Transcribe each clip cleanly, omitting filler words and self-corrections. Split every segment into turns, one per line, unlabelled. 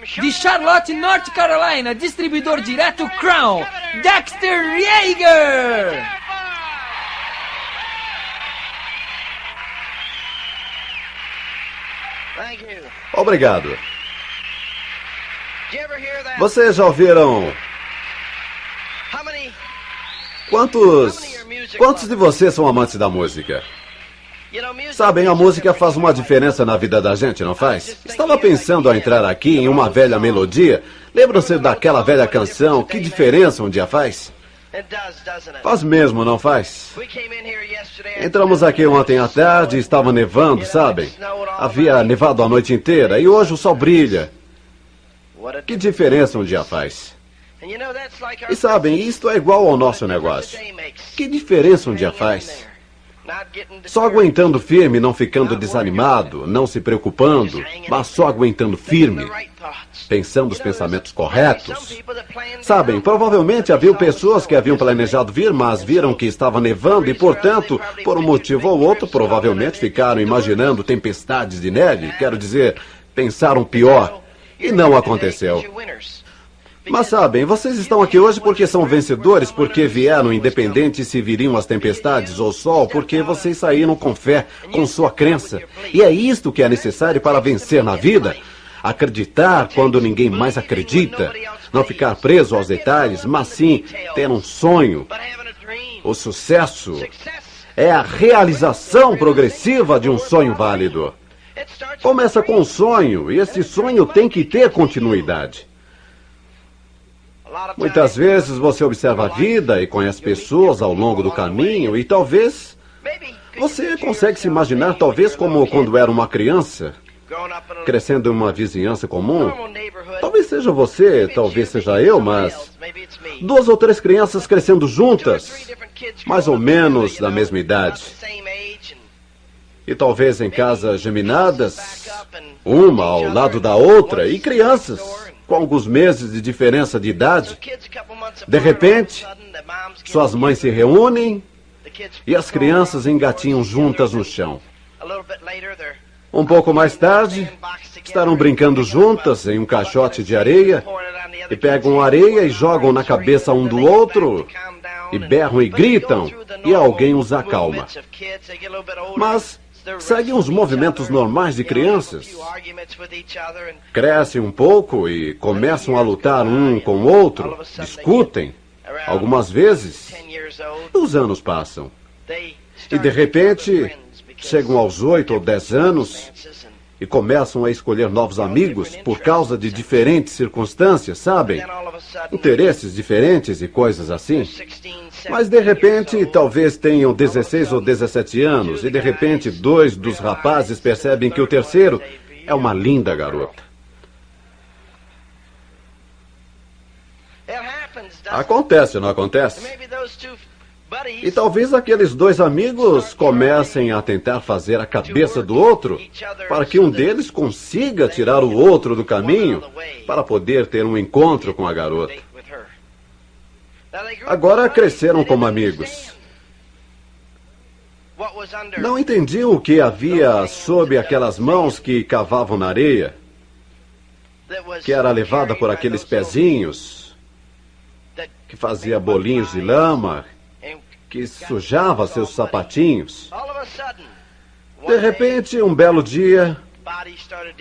De Charlotte, North Carolina, distribuidor direto Crown, Dexter Yeager.
Obrigado. Vocês já ouviram? Quantos de vocês são amantes da música? Sabem, a música faz uma diferença na vida da gente, não faz? Estava pensando ao entrar aqui em uma velha melodia. Lembram-se daquela velha canção, Que Diferença um Dia Faz? Faz mesmo, não faz? Entramos aqui ontem à tarde e estava nevando, sabem? Havia nevado a noite inteira e hoje o sol brilha. Que diferença um dia faz? E sabem, isto é igual ao nosso negócio. Que diferença um dia faz? Só aguentando firme, não ficando desanimado, não se preocupando, mas só aguentando firme, pensando os pensamentos corretos. Sabem, provavelmente havia pessoas que haviam planejado vir, mas viram que estava nevando e, portanto, por um motivo ou outro, provavelmente ficaram imaginando tempestades de neve, quero dizer, pensaram pior, e não aconteceu. Mas sabem, vocês estão aqui hoje porque são vencedores, porque vieram independente se viriam as tempestades ou sol, porque vocês saíram com fé, com sua crença. E é isto que é necessário para vencer na vida. Acreditar quando ninguém mais acredita. Não ficar preso aos detalhes, mas sim ter um sonho. O sucesso é a realização progressiva de um sonho válido. Começa com um sonho, e esse sonho tem que ter continuidade. Muitas vezes você observa a vida e conhece pessoas ao longo do caminho e talvez você consegue se imaginar talvez como quando era uma criança, crescendo em uma vizinhança comum. Talvez seja você, talvez seja eu, mas 2 ou 3 crianças crescendo juntas, mais ou menos da mesma idade. E talvez em casas geminadas, uma ao lado da outra, e crianças com alguns meses de diferença de idade. De repente, suas mães se reúnem e as crianças engatinham juntas no chão. Um pouco mais tarde, estarão brincando juntas em um caixote de areia e pegam areia e jogam na cabeça um do outro e berram e gritam e alguém os acalma. Mas seguem os movimentos normais de crianças. Crescem um pouco e começam a lutar um com o outro, discutem, algumas vezes. Os anos passam. E de repente, chegam aos 8 ou 10 anos e começam a escolher novos amigos por causa de diferentes circunstâncias, sabem? Interesses diferentes e coisas assim. Mas de repente, talvez tenham 16 ou 17 anos e de repente 2 dos rapazes percebem que o terceiro é uma linda garota. Acontece, não acontece? E talvez aqueles 2 amigos comecem a tentar fazer a cabeça do outro para que um deles consiga tirar o outro do caminho para poder ter um encontro com a garota. Agora cresceram como amigos. Não entendiam o que havia sob aquelas mãos que cavavam na areia, que era levada por aqueles pezinhos, que fazia bolinhos de lama, que sujava seus sapatinhos. De repente, um belo dia,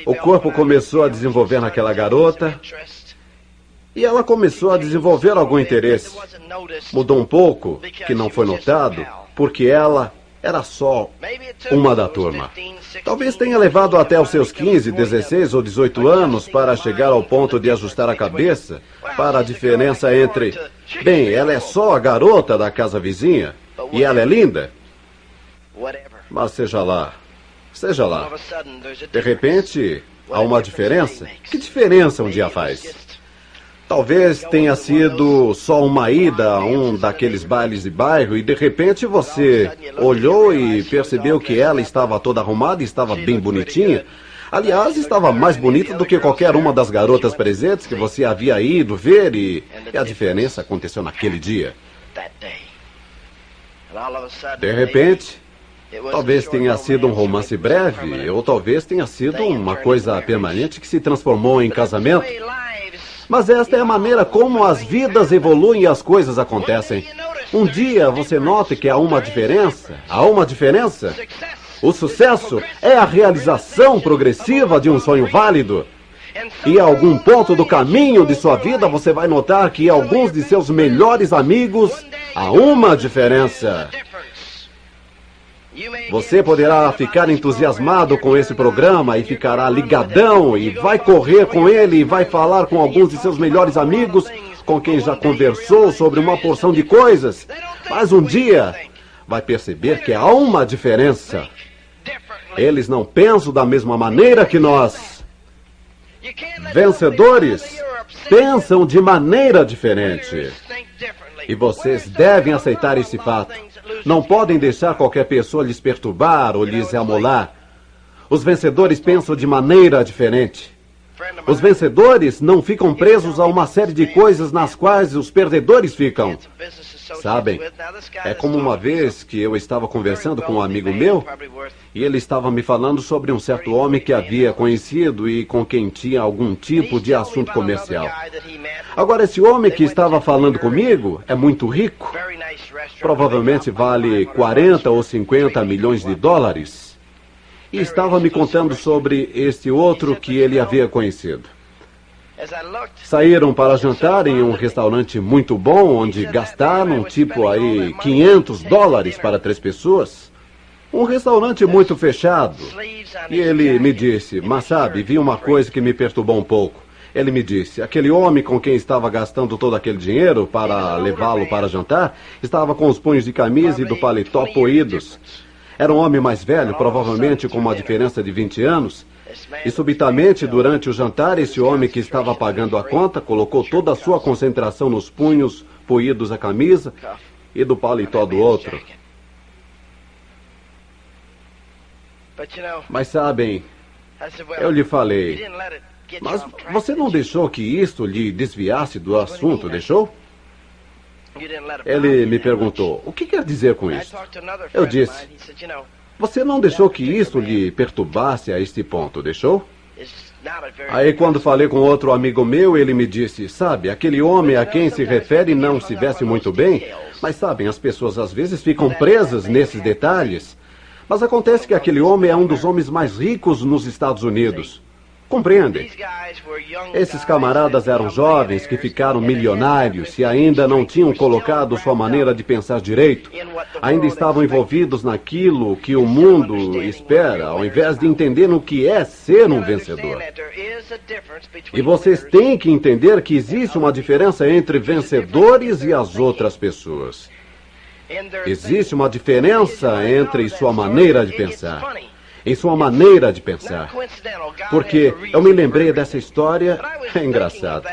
o corpo começou a desenvolver naquela garota e ela começou a desenvolver algum interesse. Mudou um pouco, que não foi notado, porque ela era só uma da turma. Talvez tenha levado até os seus 15, 16 ou 18 anos para chegar ao ponto de ajustar a cabeça para a diferença entre, bem, ela é só a garota da casa vizinha e ela é linda. Mas seja lá. De repente, há uma diferença. Que diferença um dia faz? Talvez tenha sido só uma ida a um daqueles bailes de bairro e de repente você olhou e percebeu que ela estava toda arrumada e estava bem bonitinha. Aliás, estava mais bonita do que qualquer uma das garotas presentes que você havia ido ver e a diferença aconteceu naquele dia. De repente, Talvez tenha sido um romance breve, ou talvez tenha sido uma coisa permanente que se transformou em casamento. Mas esta é a maneira como as vidas evoluem e as coisas acontecem. Um dia você nota que há uma diferença. Há uma diferença. O sucesso é a realização progressiva de um sonho válido. E a algum ponto do caminho de sua vida você vai notar que alguns de seus melhores amigos há uma diferença. Você poderá ficar entusiasmado com esse programa e ficará ligadão e vai correr com ele e vai falar com alguns de seus melhores amigos com quem já conversou sobre uma porção de coisas. Mas um dia vai perceber que há uma diferença. Eles não pensam da mesma maneira que nós. Vencedores pensam de maneira diferente. E vocês devem aceitar esse fato. Não podem deixar qualquer pessoa lhes perturbar ou lhes amolar. Os vencedores pensam de maneira diferente. Os vencedores não ficam presos a uma série de coisas nas quais os perdedores ficam. Sabem, é como uma vez que eu estava conversando com um amigo meu e ele estava me falando sobre um certo homem que havia conhecido e com quem tinha algum tipo de assunto comercial. Agora, esse homem que estava falando comigo é muito rico. Provavelmente vale 40 ou 50 milhões de dólares. E estava me contando sobre este outro que ele havia conhecido. Saíram para jantar em um restaurante muito bom, onde gastaram tipo aí 500 dólares para 3 pessoas. Um restaurante muito fechado. E ele me disse, mas sabe, vi uma coisa que me perturbou um pouco. Ele me disse, aquele homem com quem estava gastando todo aquele dinheiro para levá-lo para jantar, estava com os punhos de camisa e do paletó poídos. Era um homem mais velho, provavelmente com uma diferença de 20 anos. E subitamente, durante o jantar, esse homem que estava pagando a conta colocou toda a sua concentração nos punhos poídos da camisa e do paletó do outro. Mas sabem, eu lhe falei, mas você não deixou que isto lhe desviasse do assunto, deixou? Ele me perguntou, o que quer dizer com isso? Eu disse, você não deixou que isto lhe perturbasse a este ponto, deixou? Aí quando falei com outro amigo meu, ele me disse, sabe, aquele homem a quem se refere não se veste muito bem, mas sabem, as pessoas às vezes ficam presas nesses detalhes. Mas acontece que aquele homem é um dos homens mais ricos nos Estados Unidos. Compreendem? Esses camaradas eram jovens que ficaram milionários e ainda não tinham colocado sua maneira de pensar direito. Ainda estavam envolvidos naquilo que o mundo espera, ao invés de entender o que é ser um vencedor. E vocês têm que entender que existe uma diferença entre vencedores e as outras pessoas. Existe uma diferença entre sua maneira de pensar. Em sua maneira de pensar. Porque eu me lembrei dessa história, é engraçado.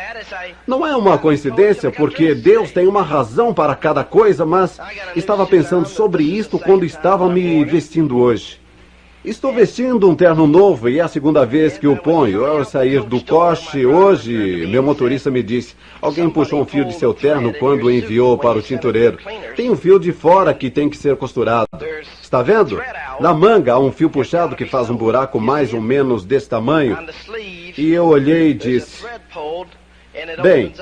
Não é uma coincidência, porque Deus tem uma razão para cada coisa, mas estava pensando sobre isto quando estava me vestindo hoje. Estou vestindo um terno novo e é a segunda vez que o ponho. Ao sair do coche hoje, meu motorista me disse, alguém puxou um fio de seu terno quando o enviou para o tintureiro. Tem um fio de fora que tem que ser costurado. Está vendo? Na manga há um fio puxado que faz um buraco mais ou menos desse tamanho. E eu olhei e disse, bem,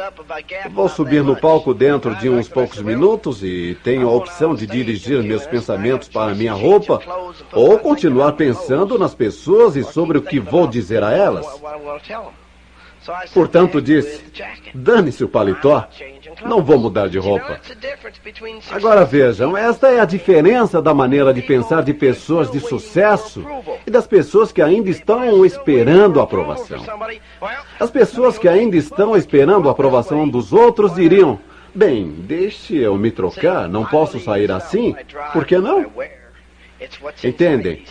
vou subir no palco dentro de uns poucos minutos e tenho a opção de dirigir meus pensamentos para minha roupa ou continuar pensando nas pessoas e sobre o que vou dizer a elas. Portanto, disse, dane-se o paletó, não vou mudar de roupa. Agora vejam, esta é a diferença da maneira de pensar de pessoas de sucesso e das pessoas que ainda estão esperando a aprovação. As pessoas que ainda estão esperando a aprovação dos outros diriam, bem, deixe eu me trocar, não posso sair assim, por que não? Entendem?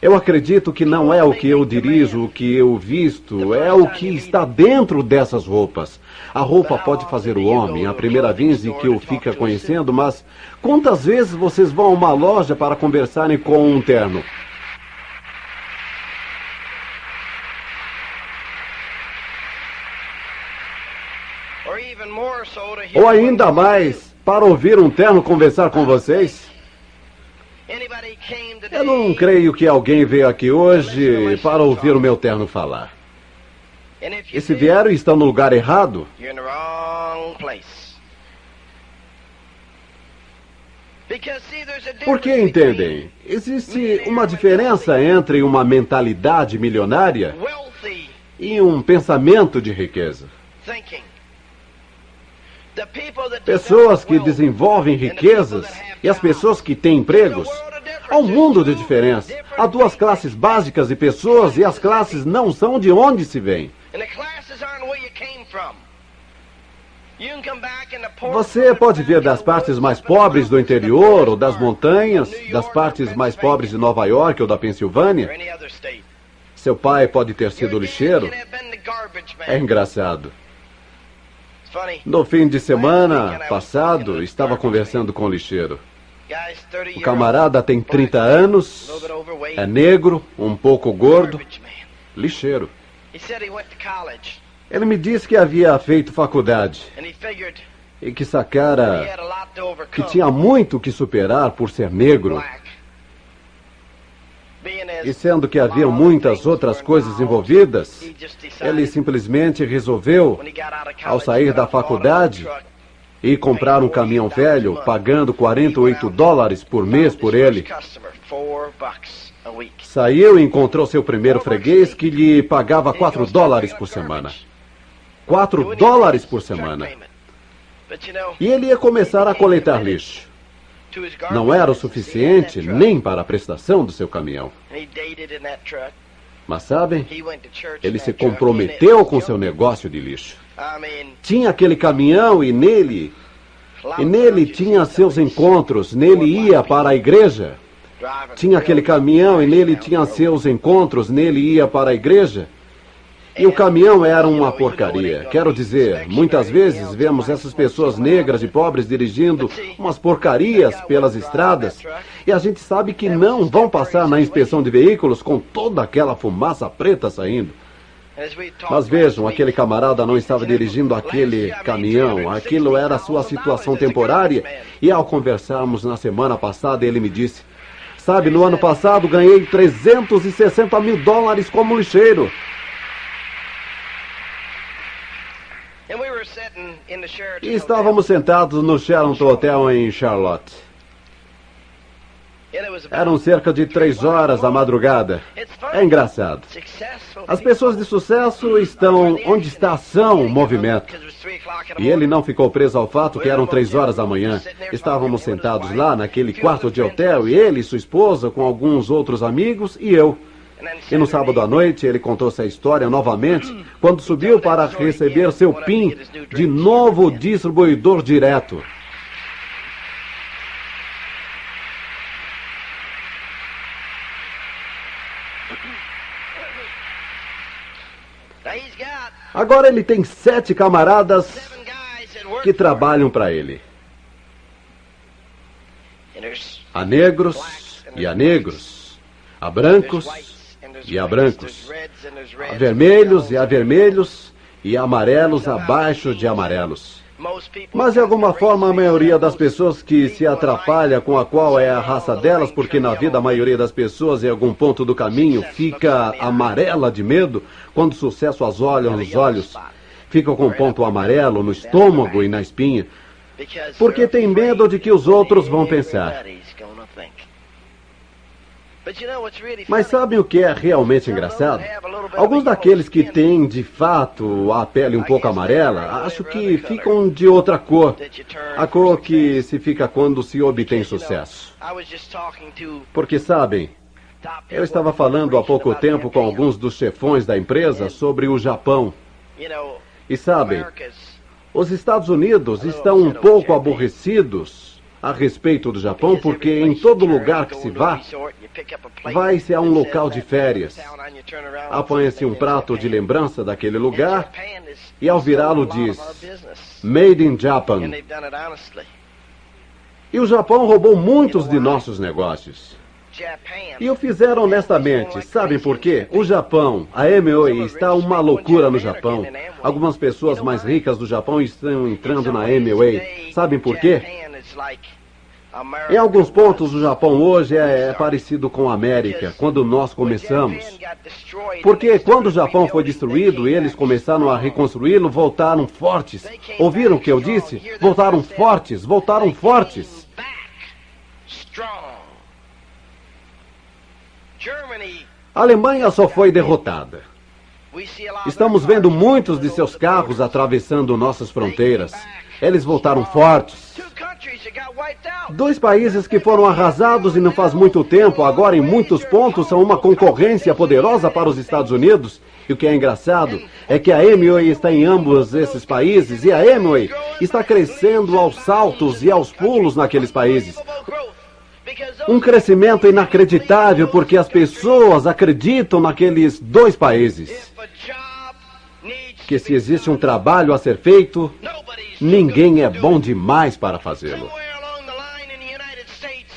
Eu acredito que não é o que eu dirijo, o que eu visto, é o que está dentro dessas roupas. A roupa pode fazer o homem, a primeira vez em que o fica conhecendo, mas quantas vezes vocês vão a uma loja para conversarem com um terno? Ou ainda mais, para ouvir um terno conversar com vocês? Eu não creio que alguém veio aqui hoje para ouvir o meu terno falar. E se vieram e estão no lugar errado, porque entendem, existe uma diferença entre uma mentalidade milionária e um pensamento de riqueza. Pessoas que desenvolvem riquezas e as pessoas que têm empregos. Há um mundo de diferença. Há duas classes básicas de pessoas e as classes não são de onde se vêm. Você pode vir das partes mais pobres do interior ou das montanhas, das partes mais pobres de Nova York ou da Pensilvânia. Seu pai pode ter sido lixeiro. É engraçado. No fim de semana passado, estava conversando com o lixeiro. O camarada tem 30 anos, é negro, um pouco gordo, lixeiro. Ele me disse que havia feito faculdade e que sacara que tinha muito que superar por ser negro. E sendo que havia muitas outras coisas envolvidas, ele simplesmente resolveu, ao sair da faculdade, ir comprar um caminhão velho, pagando $48 por mês por ele. Saiu e encontrou seu primeiro freguês que lhe pagava $4 por semana. $4 por semana. E ele ia começar a coletar lixo. Não era o suficiente nem para a prestação do seu caminhão. Mas sabem, ele se comprometeu com seu negócio de lixo. Tinha aquele caminhão e nele tinha seus encontros, nele ia para a igreja. Tinha aquele caminhão e nele tinha seus encontros, nele ia para a igreja. E o caminhão era uma porcaria. Quero dizer, muitas vezes vemos essas pessoas negras e pobres dirigindo umas porcarias pelas estradas e a gente sabe que não vão passar na inspeção de veículos com toda aquela fumaça preta saindo. Mas vejam, aquele camarada não estava dirigindo aquele caminhão. Aquilo era a sua situação temporária. E ao conversarmos na semana passada, ele me disse: sabe, no ano passado ganhei $360 mil como lixeiro. E estávamos sentados no Sheraton Hotel em Charlotte. Eram cerca de 3 horas da madrugada. É engraçado. As pessoas de sucesso estão onde está a ação, o movimento. E ele não ficou preso ao fato que eram 3 horas da manhã. Estávamos sentados lá naquele quarto de hotel, e ele, sua esposa, com alguns outros amigos, e eu. E no sábado à noite ele contou essa história novamente quando subiu para receber seu PIN de novo distribuidor direto. Agora ele tem 7 camaradas que trabalham para ele. Há negros e há negros. Há brancos e há brancos. Há vermelhos e há vermelhos. E há amarelos abaixo de amarelos. Mas de alguma forma a maioria das pessoas que se atrapalha com a qual é a raça delas, porque na vida a maioria das pessoas em algum ponto do caminho fica amarela de medo, quando o sucesso as olha nos olhos, fica com um ponto amarelo no estômago e na espinha, porque tem medo de que os outros vão pensar. Mas sabem o que é realmente engraçado? Alguns daqueles que têm, de fato, a pele um pouco amarela, acho que ficam de outra cor. A cor que se fica quando se obtém sucesso. Porque, sabem, eu estava falando há pouco tempo com alguns dos chefões da empresa sobre o Japão. E sabem, os Estados Unidos estão um pouco aborrecidos a respeito do Japão, porque em todo lugar que se vá, vai-se a um local de férias, apanha-se um prato de lembrança daquele lugar e ao virá-lo diz Made in Japan. E o Japão roubou muitos de nossos negócios. E o fizeram honestamente. Sabem por quê? O Japão, a Amway, está uma loucura no Japão. Algumas pessoas mais ricas do Japão estão entrando na Amway. Sabem por quê? Em alguns pontos, o Japão hoje é parecido com a América, quando nós começamos. Porque quando o Japão foi destruído e eles começaram a reconstruí-lo, voltaram fortes. Ouviram o que eu disse? Voltaram fortes, voltaram fortes. A Alemanha só foi derrotada. Estamos vendo muitos de seus carros atravessando nossas fronteiras. Eles voltaram fortes. 2 países que foram arrasados e não faz muito tempo, agora em muitos pontos são uma concorrência poderosa para os Estados Unidos. E o que é engraçado é que a Amway está em ambos esses países e a Amway está crescendo aos saltos e aos pulos naqueles países. Um crescimento inacreditável porque as pessoas acreditam naqueles 2 países. Que se existe um trabalho a ser feito, ninguém é bom demais para fazê-lo.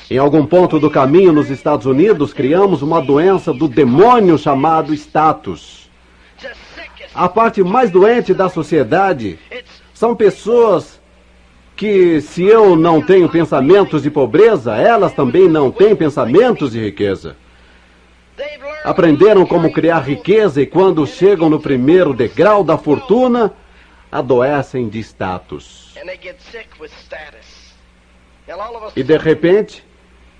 Em algum ponto do caminho nos Estados Unidos, criamos uma doença do demônio chamado status. A parte mais doente da sociedade são pessoas que, se eu não tenho pensamentos de pobreza, elas também não têm pensamentos de riqueza. Aprenderam como criar riqueza e quando chegam no primeiro degrau da fortuna, adoecem de status. E de repente,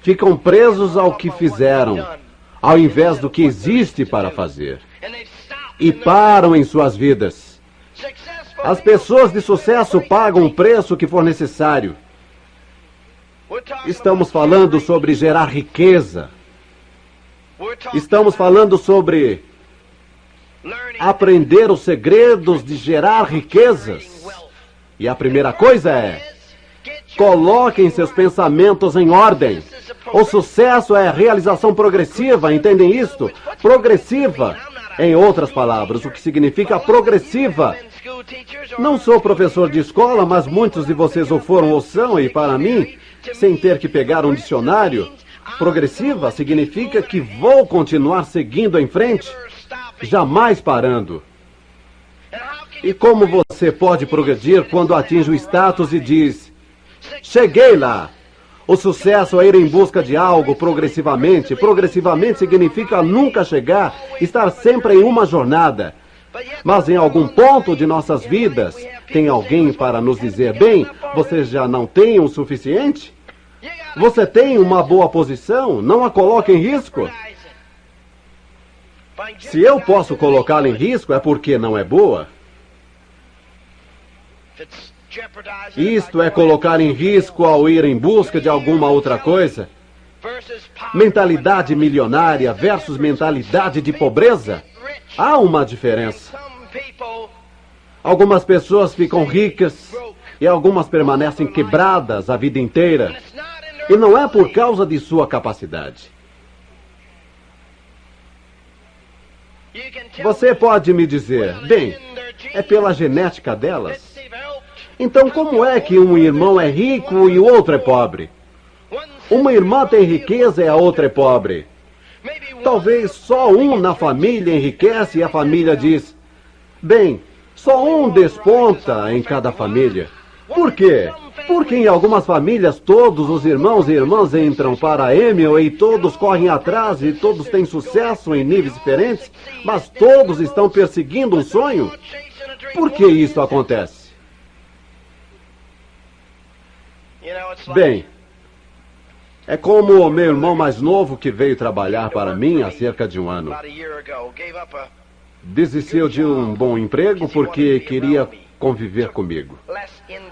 ficam presos ao que fizeram, ao invés do que existe para fazer. E param em suas vidas. As pessoas de sucesso pagam o preço que for necessário. Estamos falando sobre gerar riqueza. Estamos falando sobre aprender os segredos de gerar riquezas. E a primeira coisa é: coloquem seus pensamentos em ordem. O sucesso é a realização progressiva, entendem isto? Progressiva. Em outras palavras, o que significa progressiva? Não sou professor de escola, mas muitos de vocês o foram ou são, e para mim, sem ter que pegar um dicionário, progressiva significa que vou continuar seguindo em frente, jamais parando. E como você pode progredir quando atinge o status e diz: cheguei lá? O sucesso é ir em busca de algo progressivamente. Progressivamente significa nunca chegar, estar sempre em uma jornada. Mas em algum ponto de nossas vidas, tem alguém para nos dizer: bem, você já não tem o suficiente? Você tem uma boa posição? Não a coloque em risco. Se eu posso colocá-la em risco, é porque não é boa. Isto é colocar em risco ao ir em busca de alguma outra coisa. Mentalidade milionária versus mentalidade de pobreza. Há uma diferença. Algumas pessoas ficam ricas e algumas permanecem quebradas a vida inteira. E não é por causa de sua capacidade. Você pode me dizer: bem, é pela genética delas. Então como é que um irmão é rico e o outro é pobre? Uma irmã tem riqueza e a outra é pobre. Talvez só um na família enriquece e a família diz: bem, só um desponta em cada família. Por quê? Porque em algumas famílias todos os irmãos e irmãs entram para a Amway e todos correm atrás e todos têm sucesso em níveis diferentes, mas todos estão perseguindo um sonho. Por que isso acontece? Bem, é como o meu irmão mais novo que veio trabalhar para mim há cerca de um ano. Desistiu de um bom emprego porque queria conviver comigo.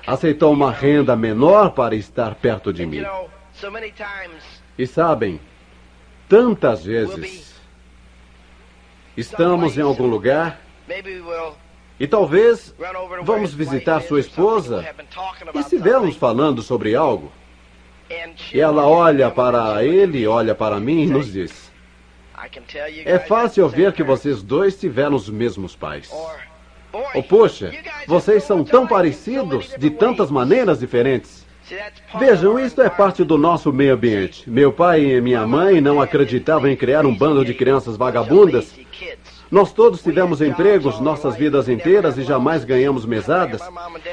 Aceitou uma renda menor para estar perto de mim. E sabem, tantas vezes estamos em algum lugar e talvez vamos visitar sua esposa e estivermos falando sobre algo. E ela olha para ele, olha para mim e nos diz: é fácil ver que vocês dois tiveram os mesmos pais. Ou, poxa, vocês são tão parecidos de tantas maneiras diferentes. Vejam, isto é parte do nosso meio ambiente. Meu pai e minha mãe não acreditavam em criar um bando de crianças vagabundas, Nós todos tivemos empregos nossas vidas inteiras e jamais ganhamos mesadas.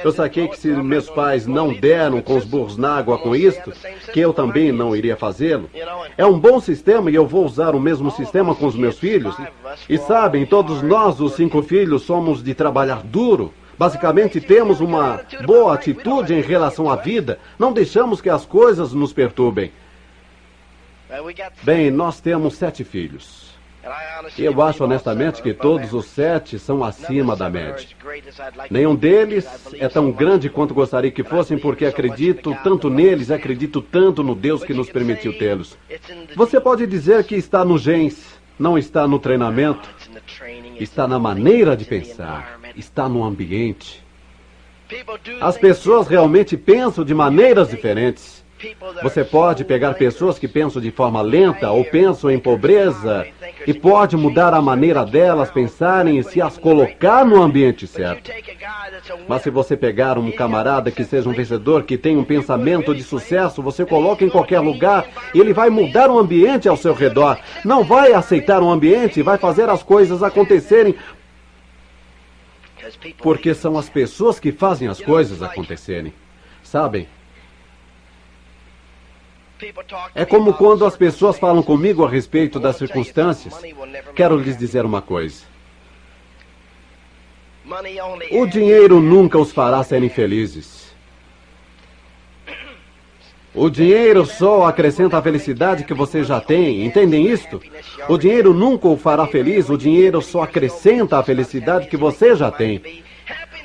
Eu saquei que se meus pais não deram com os burros na água com isto, que eu também não iria fazê-lo. É um bom sistema e eu vou usar o mesmo sistema com os meus filhos. E sabem, todos nós, os 5 filhos, somos de trabalhar duro. Basicamente, temos uma boa atitude em relação à vida. Não deixamos que as coisas nos perturbem. Bem, nós temos 7 filhos. E eu acho honestamente que todos os 7 são acima da média. Nenhum deles é tão grande quanto gostaria que fossem, porque acredito tanto neles, acredito tanto no Deus que nos permitiu tê-los. Você pode dizer que está nos genes, não está no treinamento, está na maneira de pensar, está no ambiente. As pessoas realmente pensam de maneiras diferentes. Você pode pegar pessoas que pensam de forma lenta ou pensam em pobreza e pode mudar a maneira delas pensarem e se as colocar no ambiente certo. Mas se você pegar um camarada que seja um vencedor, que tem um pensamento de sucesso, você coloca em qualquer lugar e ele vai mudar o ambiente ao seu redor. Não vai aceitar o ambiente, vai fazer as coisas acontecerem. Porque são as pessoas que fazem as coisas acontecerem. Sabem? É como quando as pessoas falam comigo a respeito das circunstâncias. Quero lhes dizer uma coisa. O dinheiro nunca os fará serem felizes. O dinheiro só acrescenta a felicidade que você já tem. Entendem isto? O dinheiro nunca o fará feliz. O dinheiro só acrescenta a felicidade que você já tem.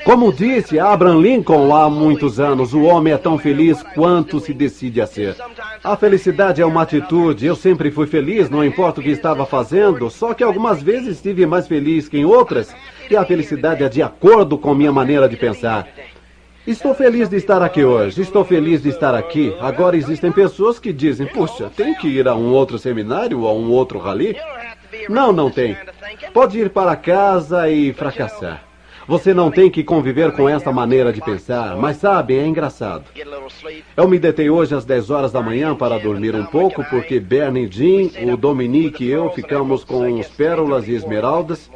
Como disse Abraham Lincoln há muitos anos, o homem é tão feliz quanto se decide a ser. A felicidade é uma atitude. Eu sempre fui feliz, não importa o que estava fazendo, só que algumas vezes estive mais feliz que em outras, e a felicidade é de acordo com minha maneira de pensar. Estou feliz de estar aqui hoje, estou feliz de estar aqui. Agora existem pessoas que dizem, puxa, tem que ir a um outro seminário ou a um outro rally? Não, não tem. Pode ir para casa e fracassar. Você não tem que conviver com essa maneira de pensar, mas sabe, é engraçado. Eu me deitei hoje às 10 horas da manhã para dormir um pouco, porque Bernie, Jim, o Dominique e eu ficamos com os pérolas e esmeraldas,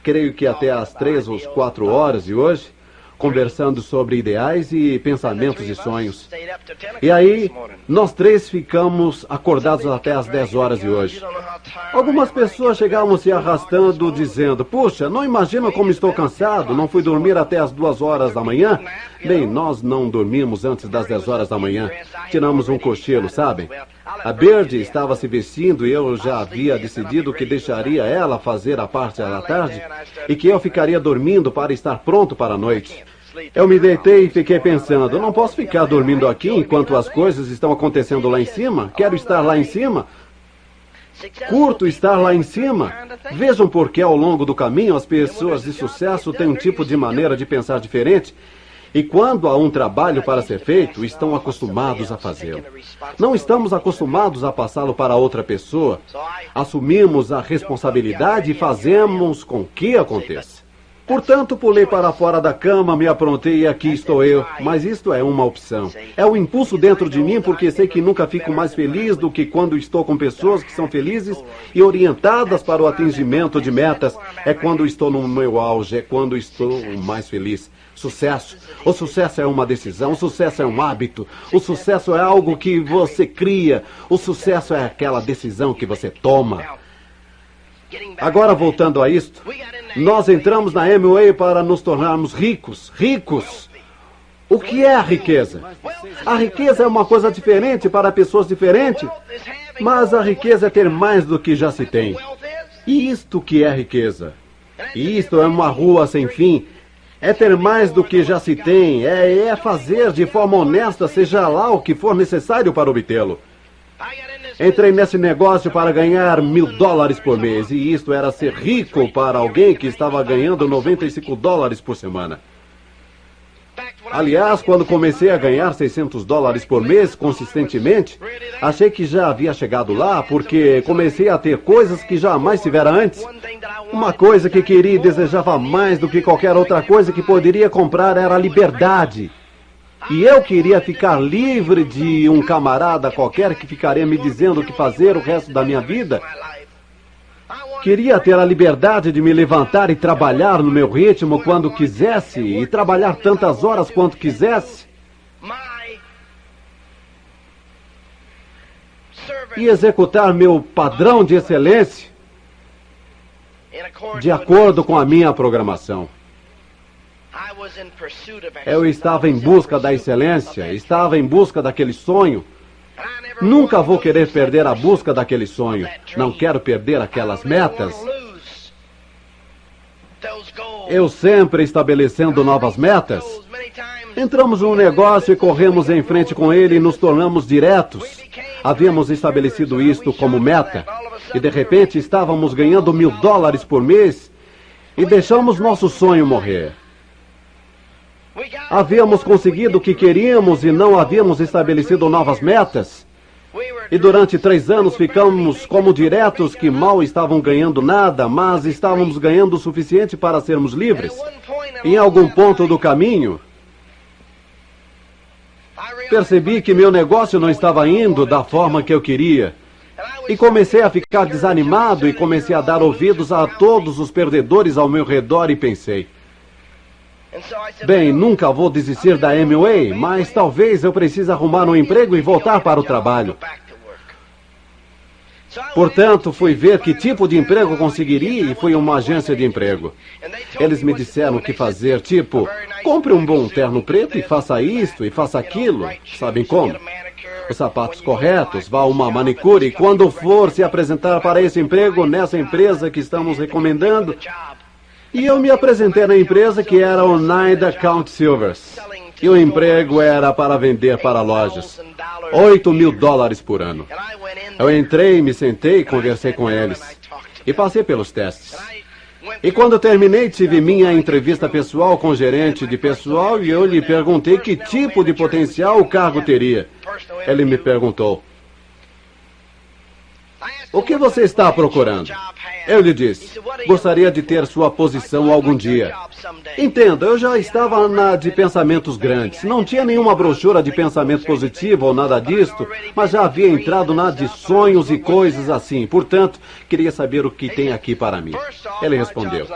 creio que até às 3 ou 4 horas de hoje, conversando sobre ideais e pensamentos e sonhos. E aí, nós 3 ficamos acordados até às 10 horas de hoje. Algumas pessoas chegavam se arrastando, dizendo, puxa, não imagina como estou cansado, não fui dormir até às 2 horas da manhã? Bem, nós não dormimos antes das 10 horas da manhã. Tiramos um cochilo, sabem? A Bird estava se vestindo e eu já havia decidido que deixaria ela fazer a parte da tarde e que eu ficaria dormindo para estar pronto para a noite. Eu me deitei e fiquei pensando, não posso ficar dormindo aqui enquanto as coisas estão acontecendo lá em cima. Quero estar lá em cima. Curto estar lá em cima. Vejam porque ao longo do caminho as pessoas de sucesso têm um tipo de maneira de pensar diferente. E quando há um trabalho para ser feito, estão acostumados a fazê-lo. Não estamos acostumados a passá-lo para outra pessoa. Assumimos a responsabilidade e fazemos com que aconteça. Portanto, pulei para fora da cama, me aprontei e aqui estou eu. Mas isto é uma opção. É um impulso dentro de mim porque sei que nunca fico mais feliz do que quando estou com pessoas que são felizes e orientadas para o atingimento de metas. É quando estou no meu auge, é quando estou mais feliz. Sucesso. O sucesso é uma decisão, o sucesso é um hábito, o sucesso é algo que você cria, o sucesso é aquela decisão que você toma. Agora, voltando a isto, nós entramos na Amway para nos tornarmos ricos. Ricos! O que é a riqueza? A riqueza é uma coisa diferente para pessoas diferentes, mas a riqueza é ter mais do que já se tem. E isto que é riqueza? E isto é uma rua sem fim. É ter mais do que já se tem. É fazer de forma honesta, seja lá o que for necessário para obtê-lo. Entrei nesse negócio para ganhar $1.000 por mês, e isto era ser rico para alguém que estava ganhando $95 por semana. Aliás, quando comecei a ganhar $600 por mês consistentemente, achei que já havia chegado lá, porque comecei a ter coisas que jamais tivera antes. Uma coisa que queria e desejava mais do que qualquer outra coisa que poderia comprar era a liberdade. E eu queria ficar livre de um camarada qualquer que ficaria me dizendo o que fazer o resto da minha vida. Queria ter a liberdade de me levantar e trabalhar no meu ritmo quando quisesse e trabalhar tantas horas quanto quisesse. E executar meu padrão de excelência de acordo com a minha programação. Eu estava em busca da excelência, estava em busca daquele sonho. Nunca vou querer perder a busca daquele sonho. Não quero perder aquelas metas. Eu sempre estabelecendo novas metas. Entramos num negócio e corremos em frente com ele e nos tornamos diretos. Havíamos estabelecido isto como meta. E de repente estávamos ganhando $1000 por mês e deixamos nosso sonho morrer. Havíamos conseguido o que queríamos e não havíamos estabelecido novas metas. E durante 3 anos ficamos como diretos que mal estavam ganhando nada, mas estávamos ganhando o suficiente para sermos livres. Em algum ponto do caminho, percebi que meu negócio não estava indo da forma que eu queria. E comecei a ficar desanimado e comecei a dar ouvidos a todos os perdedores ao meu redor e pensei: bem, nunca vou desistir da Amway, mas talvez eu precise arrumar um emprego e voltar para o trabalho. Portanto, fui ver que tipo de emprego conseguiria e fui a uma agência de emprego. Eles me disseram o que fazer, tipo, compre um bom terno preto e faça isto e faça aquilo. Sabem como? Os sapatos corretos, vá a uma manicure e quando for se apresentar para esse emprego nessa empresa que estamos recomendando. E eu me apresentei na empresa que era o Oneida County Silvers. E o emprego era para vender para lojas. $8.000 por ano. Eu entrei, me sentei, conversei com eles. E passei pelos testes. E quando terminei, tive minha entrevista pessoal com o gerente de pessoal e eu lhe perguntei que tipo de potencial o cargo teria. Ele me perguntou: o que você está procurando? Eu lhe disse: gostaria de ter sua posição algum dia. Entenda, eu já estava na de pensamentos grandes. Não tinha nenhuma brochura de pensamento positivo ou nada disto, mas já havia entrado na de sonhos e coisas assim. Portanto, queria saber o que tem aqui para mim. Ele respondeu: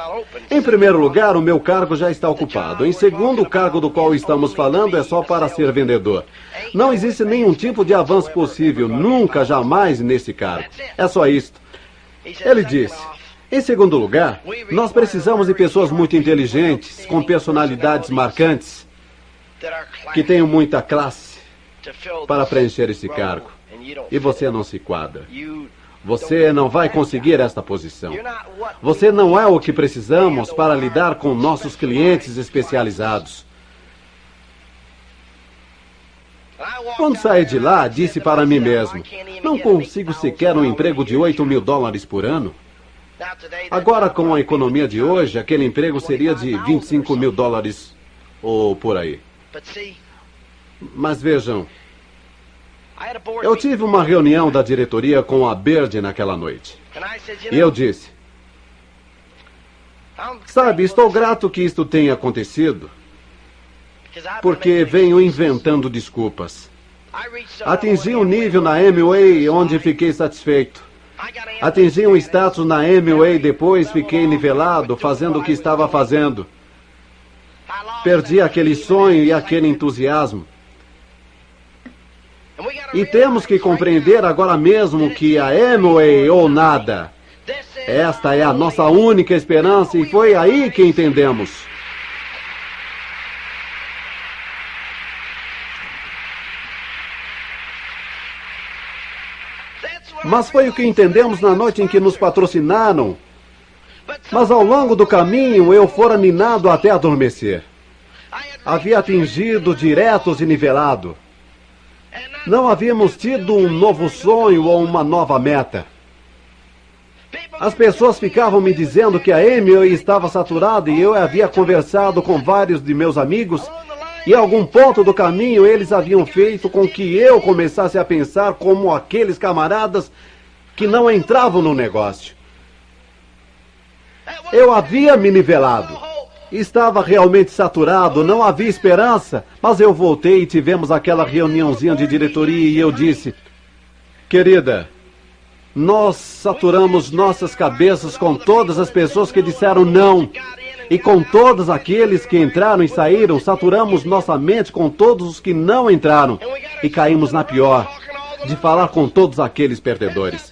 em primeiro lugar, o meu cargo já está ocupado. Em segundo, o cargo do qual estamos falando é só para ser vendedor. Não existe nenhum tipo de avanço possível, nunca, jamais nesse cargo. É só isto. Ele disse: em segundo lugar, nós precisamos de pessoas muito inteligentes, com personalidades marcantes, que tenham muita classe para preencher esse cargo. E você não se quadra. Você não vai conseguir esta posição. Você não é o que precisamos para lidar com nossos clientes especializados. Quando saí de lá, disse para mim mesmo: não consigo sequer um emprego de $8.000 por ano. Agora, com a economia de hoje, aquele emprego seria de $25.000 ou por aí. Mas vejam, eu tive uma reunião da diretoria com a Bird naquela noite. E eu disse: sabe, estou grato que isto tenha acontecido, porque venho inventando desculpas. Atingi um nível na Amway onde fiquei satisfeito. Atingi um status na Amway, depois fiquei nivelado, fazendo o que estava fazendo. Perdi aquele sonho e aquele entusiasmo. E temos que compreender agora mesmo que a Amway ou nada. Esta é a nossa única esperança e foi aí que entendemos. Mas foi o que entendemos na noite em que nos patrocinaram. Mas ao longo do caminho eu fora minado até adormecer. Havia atingido diretos e nivelado. Não havíamos tido um novo sonho ou uma nova meta. As pessoas ficavam me dizendo que a Amway estava saturada e eu havia conversado com vários de meus amigos. E a algum ponto do caminho eles haviam feito com que eu começasse a pensar como aqueles camaradas que não entravam no negócio. Eu havia me nivelado. Estava realmente saturado, não havia esperança. Mas eu voltei e tivemos aquela reuniãozinha de diretoria e eu disse: querida, Nós saturamos nossas cabeças com todas as pessoas que disseram não. E com todos aqueles que entraram e saíram, saturamos nossa mente com todos os que não entraram. E caímos na pior, de falar com todos aqueles perdedores.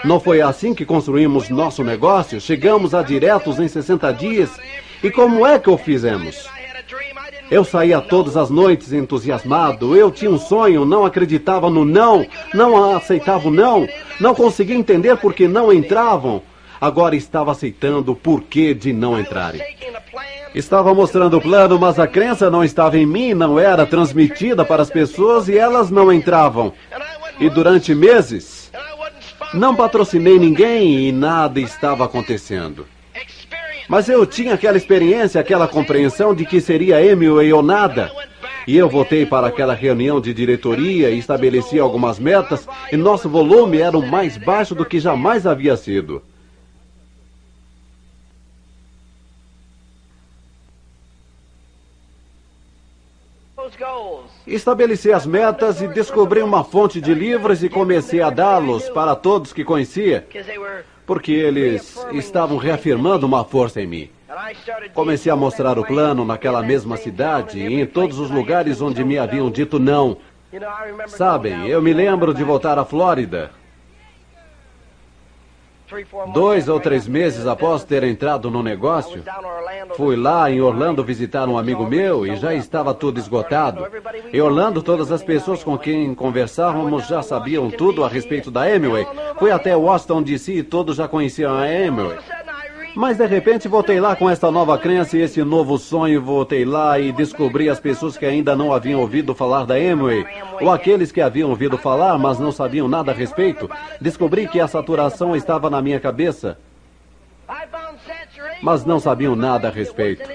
Não foi assim que construímos nosso negócio? Chegamos a diretos em 60 dias. E como é que o fizemos? Eu saía todas as noites entusiasmado. Eu tinha um sonho, não acreditava no não, não aceitava o não, não conseguia entender por que não entravam. Agora estava aceitando o porquê de não entrarem. Estava mostrando o plano, mas a crença não estava em mim, não era transmitida para as pessoas e elas não entravam. E durante meses, não patrocinei ninguém e nada estava acontecendo. Mas eu tinha aquela experiência, aquela compreensão de que seria Amway ou nada. E eu voltei para aquela reunião de diretoria e estabeleci algumas metas e nosso volume era o mais baixo do que jamais havia sido. Estabeleci as metas e descobri uma fonte de livros e comecei a dá-los para todos que conhecia, porque eles estavam reafirmando uma força em mim. Comecei a mostrar o plano naquela mesma cidade e em todos os lugares onde me haviam dito não. Sabem, eu me lembro de voltar à Flórida 2 ou 3 meses após ter entrado no negócio. Fui lá em Orlando visitar um amigo meu e já estava tudo esgotado. Em Orlando, todas as pessoas com quem conversávamos já sabiam tudo a respeito da Amway. Fui até Washington, D.C. e todos já conheciam a Amway. Mas de repente voltei lá com esta nova crença e esse novo sonho. Voltei lá e descobri as pessoas que ainda não haviam ouvido falar da Amway, ou aqueles que haviam ouvido falar, mas não sabiam nada a respeito. Descobri que a saturação estava na minha cabeça, mas não sabiam nada a respeito.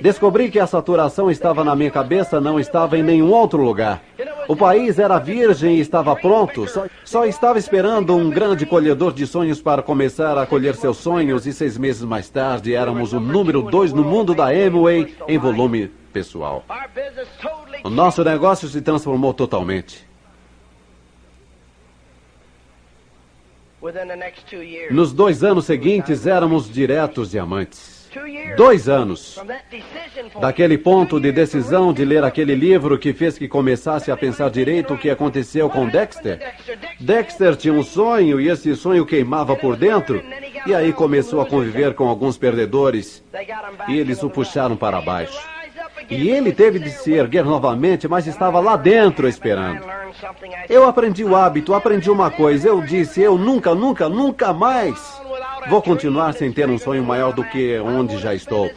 Descobri que a saturação estava na minha cabeça, não estava em nenhum outro lugar. O país era virgem e estava pronto. Só estava esperando um grande colhedor de sonhos para começar a colher seus sonhos. E 6 meses mais tarde, éramos o número 2 no mundo da Amway em volume pessoal. O nosso negócio se transformou totalmente. Nos 2 anos seguintes, éramos diretos diamantes. 2 anos. Daquele ponto de decisão de ler aquele livro que fez que começasse a pensar direito o que aconteceu com Dexter. Dexter tinha um sonho e esse sonho queimava por dentro. E aí começou a conviver com alguns perdedores e eles o puxaram para baixo. E ele teve de se erguer novamente, mas estava lá dentro esperando. Eu aprendi o hábito, aprendi uma coisa. Eu disse, eu nunca mais vou continuar sem ter um sonho maior do que onde já estou.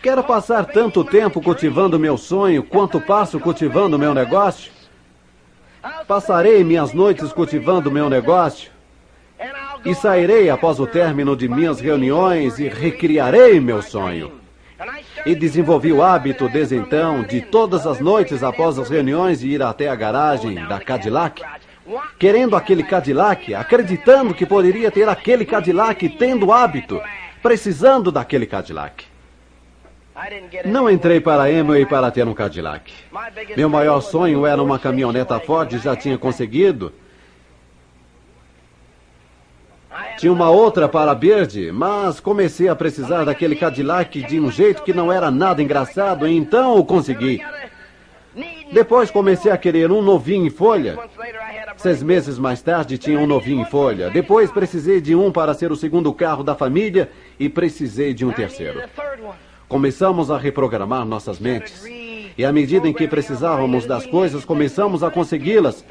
Quero passar tanto tempo cultivando meu sonho quanto passo cultivando meu negócio. Passarei minhas noites cultivando meu negócio. E sairei após o término de minhas reuniões e recriarei meu sonho. E desenvolvi o hábito desde então de todas as noites após as reuniões ir até a garagem da Cadillac, querendo aquele Cadillac, acreditando que poderia ter aquele Cadillac, tendo o hábito, precisando daquele Cadillac. Não entrei para a Amway para ter um Cadillac. Meu maior sonho era uma caminhoneta Ford, já tinha conseguido. Tinha uma outra para a Bird, mas comecei a precisar daquele Cadillac de um jeito que não era nada engraçado, e então o consegui. Depois comecei a querer um novinho em folha. 6 meses mais tarde tinha um novinho em folha. Depois precisei de um para ser o segundo carro da família e precisei de um terceiro. Começamos a reprogramar nossas mentes. E à medida em que precisávamos das coisas, começamos a consegui-las.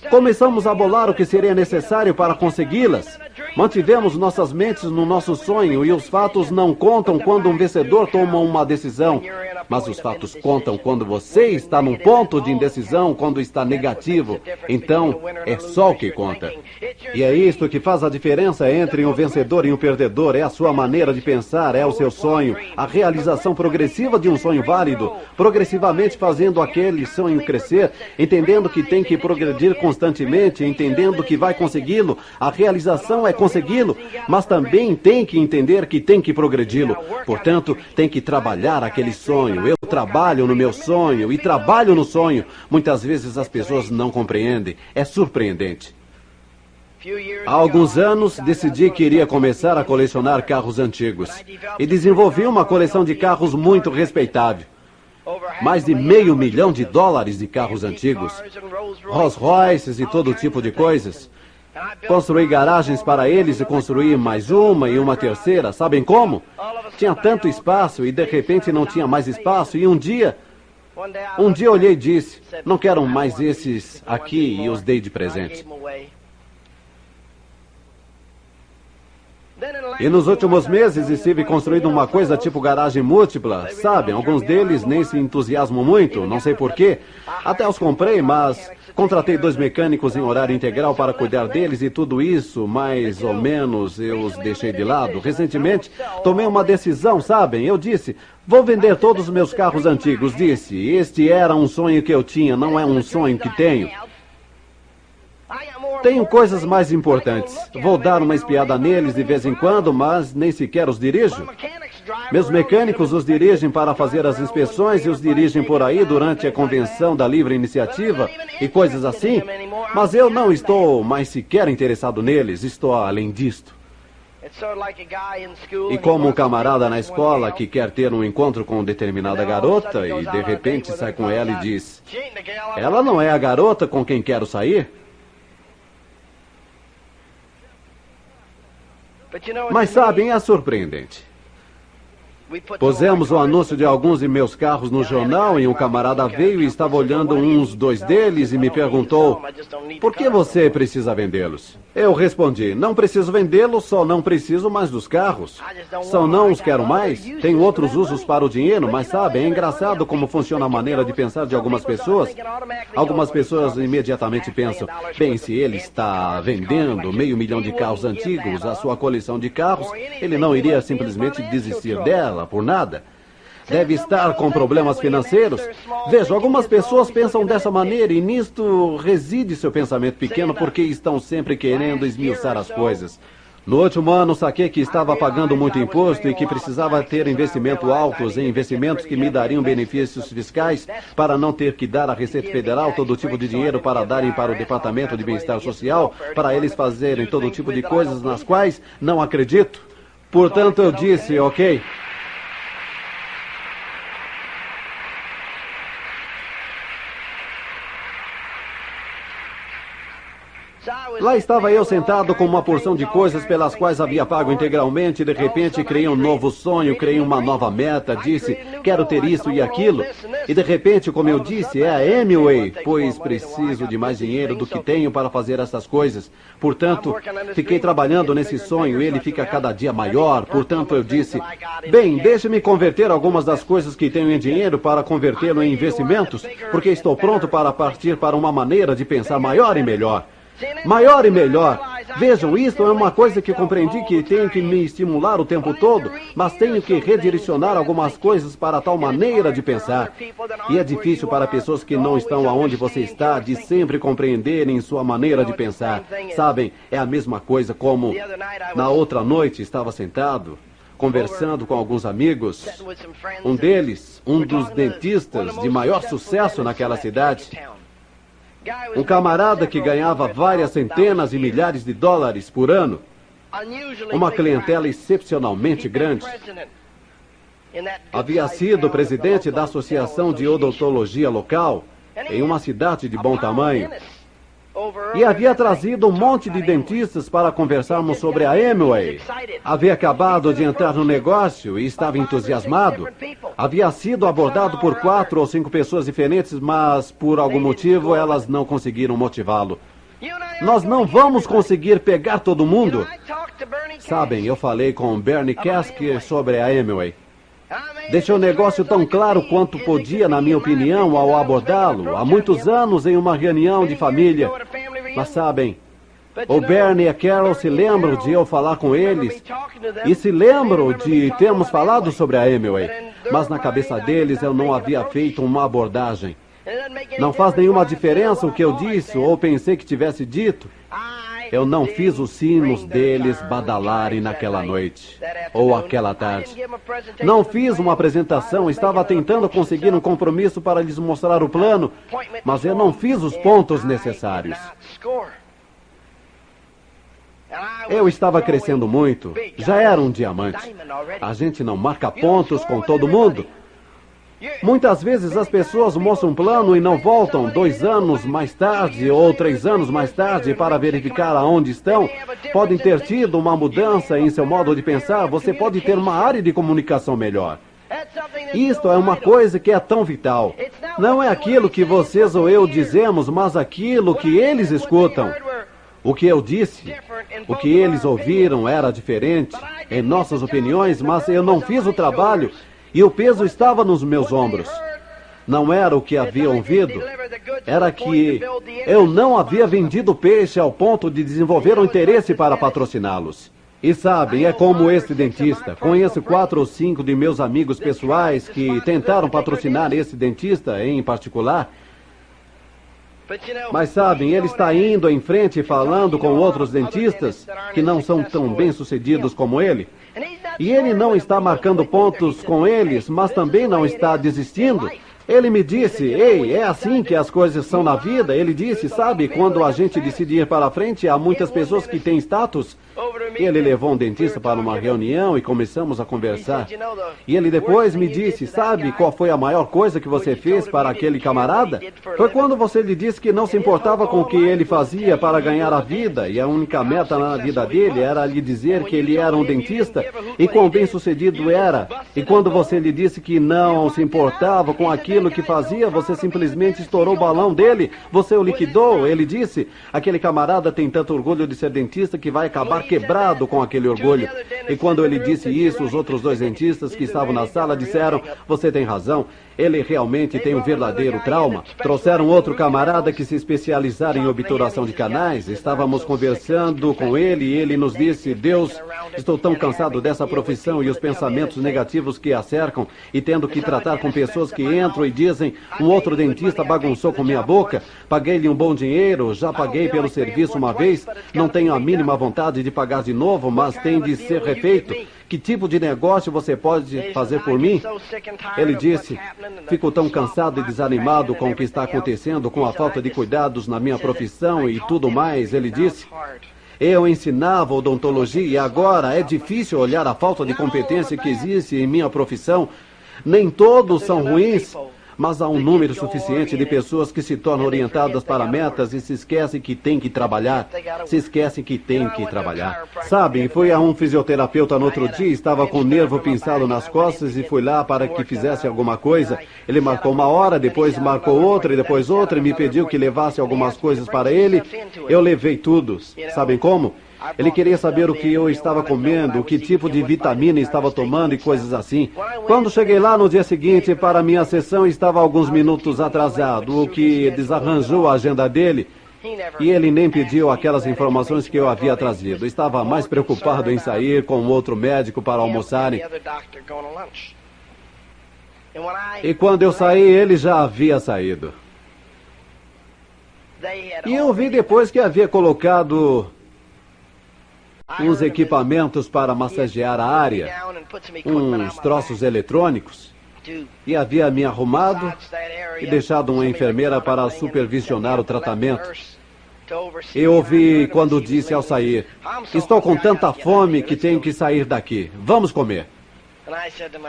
Começamos a bolar o que seria necessário para consegui-las. Mantivemos nossas mentes no nosso sonho e os fatos não contam quando um vencedor toma uma decisão. Mas os fatos contam quando você está num ponto de indecisão, quando está negativo. Então, é só o que conta. E é isto que faz a diferença entre um vencedor e um perdedor. É a sua maneira de pensar, é o seu sonho. A realização progressiva de um sonho válido. Progressivamente fazendo aquele sonho crescer, entendendo que tem que progredir constantemente, entendendo que vai consegui-lo. A realização é consegui-lo, mas também tem que entender que tem que progredi-lo. Portanto, tem que trabalhar aquele sonho. sonho, eu trabalho no meu sonho e trabalho no sonho. Muitas vezes as pessoas não compreendem. É surpreendente. Há alguns anos, decidi que iria começar a colecionar carros antigos. E desenvolvi uma coleção de carros muito respeitável. Mais de $500 milhão de carros antigos. Rolls Royces e todo tipo de coisas. Construí garagens para eles e construí mais uma e uma terceira. Sabem como? Tinha tanto espaço e de repente não tinha mais espaço. E um dia olhei e disse, não quero mais esses aqui, e os dei de presente. E nos últimos meses estive construindo uma coisa tipo garagem múltipla. Sabem, alguns deles nem se entusiasmam muito, não sei porquê. Até os comprei, mas contratei 2 mecânicos em horário integral para cuidar deles e tudo isso, mais ou menos, eu os deixei de lado. Recentemente, tomei uma decisão, sabem? Eu disse, vou vender todos os meus carros antigos. Disse, este era um sonho que eu tinha, não é um sonho que tenho. Tenho coisas mais importantes. Vou dar uma espiada neles de vez em quando, mas nem sequer os dirijo. Meus mecânicos os dirigem para fazer as inspeções e os dirigem por aí durante a convenção da livre iniciativa e coisas assim. Mas eu não estou mais sequer interessado neles, estou além disto. E como um camarada na escola que quer ter um encontro com determinada garota e de repente sai com ela e diz, ela não é a garota com quem quero sair? Mas sabem, é surpreendente. Pusemos o anúncio de alguns de meus carros no jornal e um camarada veio e estava olhando uns 2 deles e me perguntou, por que você precisa vendê-los? Eu respondi, não preciso vendê-los, só não preciso mais dos carros. Só não os quero mais. Tenho outros usos para o dinheiro, mas sabe, é engraçado como funciona a maneira de pensar de algumas pessoas. Algumas pessoas imediatamente pensam, bem, se ele está vendendo $500 milhão de carros antigos, a sua coleção de carros, ele não iria simplesmente desistir dela por nada. Deve estar com problemas financeiros. Veja, algumas pessoas pensam dessa maneira e nisto reside seu pensamento pequeno porque estão sempre querendo esmiuçar as coisas. No último ano, saquei que estava pagando muito imposto e que precisava ter investimento altos em investimentos que me dariam benefícios fiscais para não ter que dar à Receita Federal todo tipo de dinheiro para darem para o Departamento de Bem-Estar Social, para eles fazerem todo tipo de coisas nas quais não acredito. Portanto, eu disse, ok. Lá estava eu sentado com uma porção de coisas pelas quais havia pago integralmente e de repente criei um novo sonho, criei uma nova meta, disse, quero ter isso e aquilo. E de repente, como eu disse, é a Amway, pois preciso de mais dinheiro do que tenho para fazer essas coisas. Portanto, fiquei trabalhando nesse sonho e ele fica cada dia maior. Portanto, eu disse, bem, deixe-me converter algumas das coisas que tenho em dinheiro para convertê-lo em investimentos, porque estou pronto para partir para uma maneira de pensar maior e melhor. Maior e melhor. Vejam, isto é uma coisa que compreendi que tenho que me estimular o tempo todo, mas tenho que redirecionar algumas coisas para tal maneira de pensar. E é difícil para pessoas que não estão aonde você está de sempre compreenderem sua maneira de pensar. Sabem, é a mesma coisa como na outra noite estava sentado, conversando com alguns amigos. Um deles, um dos dentistas de maior sucesso naquela cidade. Um camarada que ganhava várias centenas e milhares de dólares por ano. Uma clientela excepcionalmente grande. Havia sido presidente da Associação de Odontologia local, em uma cidade de bom tamanho. E havia trazido um monte de dentistas para conversarmos sobre a Amway. Havia acabado de entrar no negócio e estava entusiasmado. Havia sido abordado por 4 ou 5 pessoas diferentes, mas por algum motivo elas não conseguiram motivá-lo. Nós não vamos conseguir pegar todo mundo. Sabem, eu falei com Bernie Kasker sobre a Amway. Deixei o negócio tão claro quanto podia, na minha opinião, ao abordá-lo, há muitos anos em uma reunião de família. Mas sabem, o Bernie e a Carol se lembram de eu falar com eles e se lembram de termos falado sobre a Amway. Mas na cabeça deles eu não havia feito uma abordagem. Não faz nenhuma diferença o que eu disse ou pensei que tivesse dito. Eu não fiz os sinos deles badalarem naquela noite, ou aquela tarde. Não fiz uma apresentação, estava tentando conseguir um compromisso para lhes mostrar o plano, mas eu não fiz os pontos necessários. Eu estava crescendo muito, já era um diamante. A gente não marca pontos com todo mundo. Muitas vezes as pessoas mostram um plano e não voltam 2 anos mais tarde ou 3 anos mais tarde para verificar aonde estão. Podem ter tido uma mudança em seu modo de pensar, você pode ter uma área de comunicação melhor. Isto é uma coisa que é tão vital. Não é aquilo que vocês ou eu dizemos, mas aquilo que eles escutam. O que eu disse, o que eles ouviram era diferente em nossas opiniões, mas eu não fiz o trabalho. E o peso estava nos meus ombros. Não era o que havia ouvido. Era que eu não havia vendido peixe ao ponto de desenvolver um interesse para patrociná-los. E sabem, é como esse dentista. Conheço 4 ou 5 de meus amigos pessoais que tentaram patrocinar esse dentista em particular. Mas sabem, ele está indo em frente falando com outros dentistas que não são tão bem-sucedidos como ele. E ele não está marcando pontos com eles, mas também não está desistindo. Ele me disse, ei, é assim que as coisas são na vida. Ele disse, sabe, quando a gente decide ir para frente, há muitas pessoas que têm status. E ele levou um dentista para uma reunião e começamos a conversar. E ele depois me disse, sabe qual foi a maior coisa que você fez para aquele camarada? Foi quando você lhe disse que não se importava com o que ele fazia para ganhar a vida. E a única meta na vida dele era lhe dizer que ele era um dentista e quão bem-sucedido era. E quando você lhe disse que não se importava com aquilo que fazia, você simplesmente estourou o balão dele, você o liquidou. Ele disse, aquele camarada tem tanto orgulho de ser dentista que vai acabar quebrado com aquele orgulho. E quando ele disse isso, os outros 2 dentistas que estavam na sala disseram, você tem razão, ele realmente tem um verdadeiro trauma. Trouxeram outro camarada que se especializara em obturação de canais. Estávamos conversando com ele e ele nos disse, Deus, estou tão cansado dessa profissão e os pensamentos negativos que a cercam e tendo que tratar com pessoas que entram e dizem, um outro dentista bagunçou com minha boca, paguei-lhe um bom dinheiro, já paguei pelo serviço uma vez, não tenho a mínima vontade de pagar de novo, mas tem de ser refeito. Que tipo de negócio você pode fazer por mim? Ele disse, fico tão cansado e desanimado com o que está acontecendo, com a falta de cuidados na minha profissão e tudo mais. Ele disse, eu ensinava odontologia e agora é difícil olhar a falta de competência que existe em minha profissão. Nem todos são ruins, mas há um número suficiente de pessoas que se tornam orientadas para metas e se esquecem que tem que trabalhar. Se esquecem que tem que trabalhar. Sabem, fui a um fisioterapeuta no outro dia, estava com o nervo pinçado nas costas e fui lá para que fizesse alguma coisa. Ele marcou 1 hora, depois marcou outra e depois outra e me pediu que levasse algumas coisas para ele. Eu levei tudo. Sabem como? Ele queria saber o que eu estava comendo, o que tipo de vitamina estava tomando e coisas assim. Quando cheguei lá no dia seguinte para minha sessão, estava alguns minutos atrasado, o que desarranjou a agenda dele. E ele nem pediu aquelas informações que eu havia trazido. Estava mais preocupado em sair com outro médico para almoçarem. E quando eu saí, ele já havia saído. E eu vi depois que havia colocado uns equipamentos para massagear a área, uns troços eletrônicos, e havia me arrumado e deixado uma enfermeira para supervisionar o tratamento. Eu ouvi quando disse ao sair, estou com tanta fome que tenho que sair daqui, vamos comer.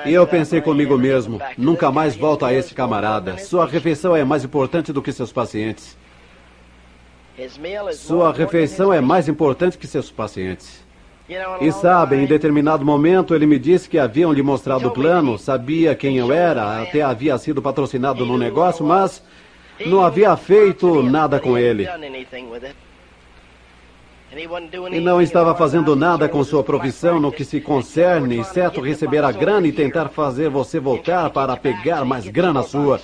E eu pensei comigo mesmo, nunca mais volto a esse camarada, sua refeição é mais importante do que seus pacientes. Sua refeição é mais importante que seus pacientes. E sabem, em determinado momento ele me disse que haviam lhe mostrado o plano, sabia quem eu era, até havia sido patrocinado no negócio, mas não havia feito nada com ele. E não estava fazendo nada com sua profissão no que se concerne, exceto receber a grana e tentar fazer você voltar para pegar mais grana sua,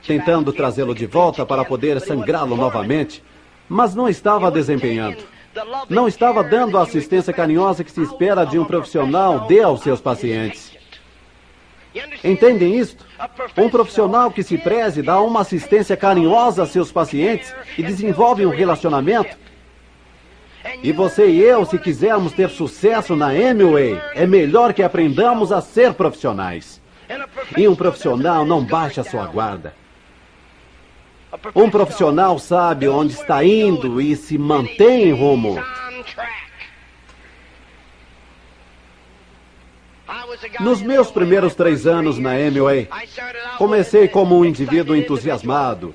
tentando trazê-lo de volta para poder sangrá-lo novamente. Mas não estava desempenhando. Não estava dando a assistência carinhosa que se espera de um profissional dê aos seus pacientes. Entendem isto? Um profissional que se preze dá uma assistência carinhosa a seus pacientes e desenvolve um relacionamento. E você e eu, se quisermos ter sucesso na Amway, é melhor que aprendamos a ser profissionais. E um profissional não baixa sua guarda. Um profissional sabe onde está indo e se mantém em rumo. Nos meus primeiros 3 anos na Amway, comecei como um indivíduo entusiasmado.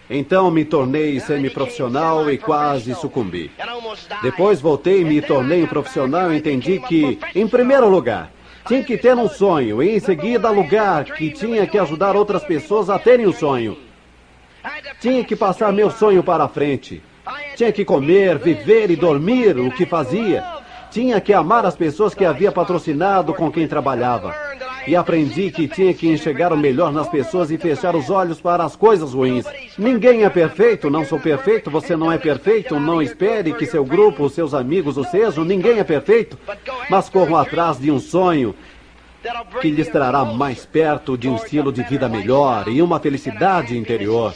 Então me tornei semiprofissional e quase sucumbi. Depois voltei e me tornei um profissional e entendi que, em primeiro lugar, tinha que ter um sonho e, em seguida, lugar que tinha que ajudar outras pessoas a terem um sonho. Tinha que passar meu sonho para a frente. Tinha que comer, viver e dormir o que fazia. Tinha que amar as pessoas que havia patrocinado com quem trabalhava. E aprendi que tinha que enxergar o melhor nas pessoas e fechar os olhos para as coisas ruins. Ninguém é perfeito, não sou perfeito, você não é perfeito, não espere que seu grupo, os seus amigos o sejam, ninguém é perfeito. Mas corram atrás de um sonho que lhes trará mais perto de um estilo de vida melhor e uma felicidade interior.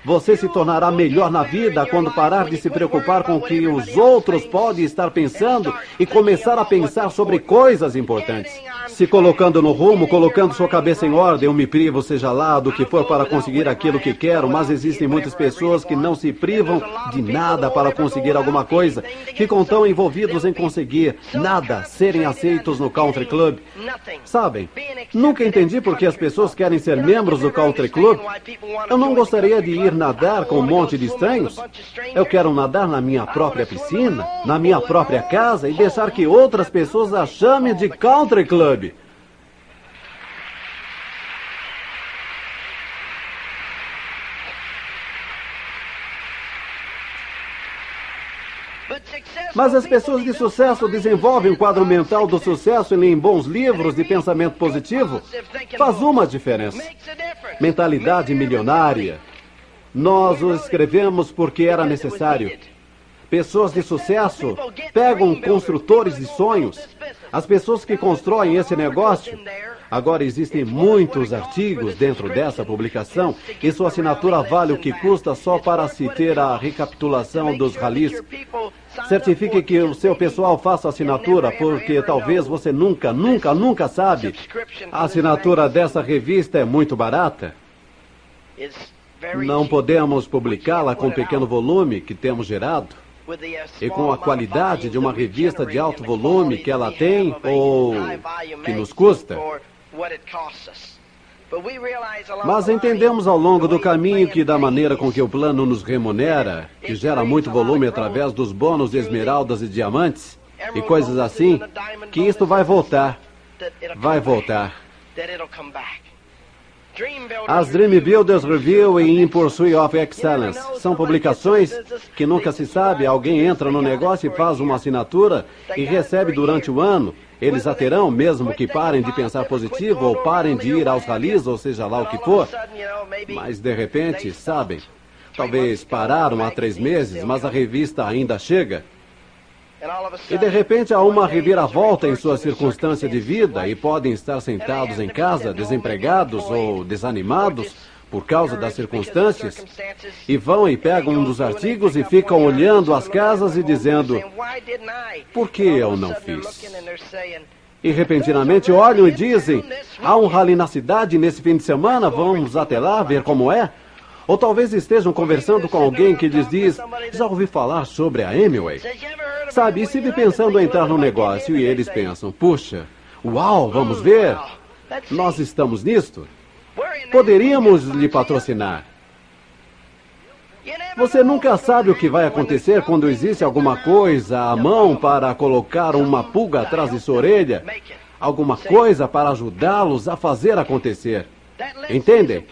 Você se tornará melhor na vida quando parar de se preocupar com o que os outros podem estar pensando e começar a pensar sobre coisas importantes. Se colocando no rumo, colocando sua cabeça em ordem, eu me privo, seja lá do que for, para conseguir aquilo que quero, mas existem muitas pessoas que não se privam de nada para conseguir alguma coisa, ficam tão envolvidos em conseguir nada, serem aceitos no Country Club. Sabem, nunca entendi por que as pessoas querem ser membros do Country Club. Eu não gostaria de ir nadar com um monte de estranhos. Eu quero nadar na minha própria piscina, na minha própria casa e deixar que outras pessoas a chamem de Country Club. Mas as pessoas de sucesso desenvolvem um quadro mental do sucesso e leem bons livros de pensamento positivo. Faz uma diferença. Mentalidade milionária. Nós o escrevemos porque era necessário. Pessoas de sucesso pegam construtores de sonhos. As pessoas que constroem esse negócio. Agora existem muitos artigos dentro dessa publicação e sua assinatura vale o que custa só para se ter a recapitulação dos ralis. Certifique que o seu pessoal faça assinatura, porque talvez você nunca sabe. A assinatura dessa revista é muito barata. Não podemos publicá-la com o pequeno volume que temos gerado. E com a qualidade de uma revista de alto volume que ela tem ou que nos custa. Mas entendemos ao longo do caminho que, da maneira com que o plano nos remunera, que gera muito volume através dos bônus de esmeraldas e diamantes, e coisas assim, que isto vai voltar. Vai voltar. As Dream Builders Review e In Pursuit of Excellence são publicações que nunca se sabe. Alguém entra no negócio e faz uma assinatura e recebe durante o ano. Eles a terão, mesmo que parem de pensar positivo ou parem de ir aos ralis, ou seja lá o que for. Mas, de repente, sabem, talvez pararam há 3 meses, mas a revista ainda chega. E, de repente, há uma reviravolta em sua circunstância de vida e podem estar sentados em casa, desempregados ou desanimados por causa das circunstâncias, e vão e pegam um dos artigos e ficam olhando as casas e dizendo, por que eu não fiz? E repentinamente olham e dizem, há um rally na cidade nesse fim de semana, vamos até lá ver como é? Ou talvez estejam conversando com alguém que lhes diz, já ouvi falar sobre a Amway? Sabe, estive pensando em entrar no negócio e eles pensam, puxa, uau, vamos ver, nós estamos nisto. Poderíamos lhe patrocinar. Você nunca sabe o que vai acontecer quando existe alguma coisa à mão para colocar uma pulga atrás de sua orelha, alguma coisa para ajudá-los a fazer acontecer. Entendem?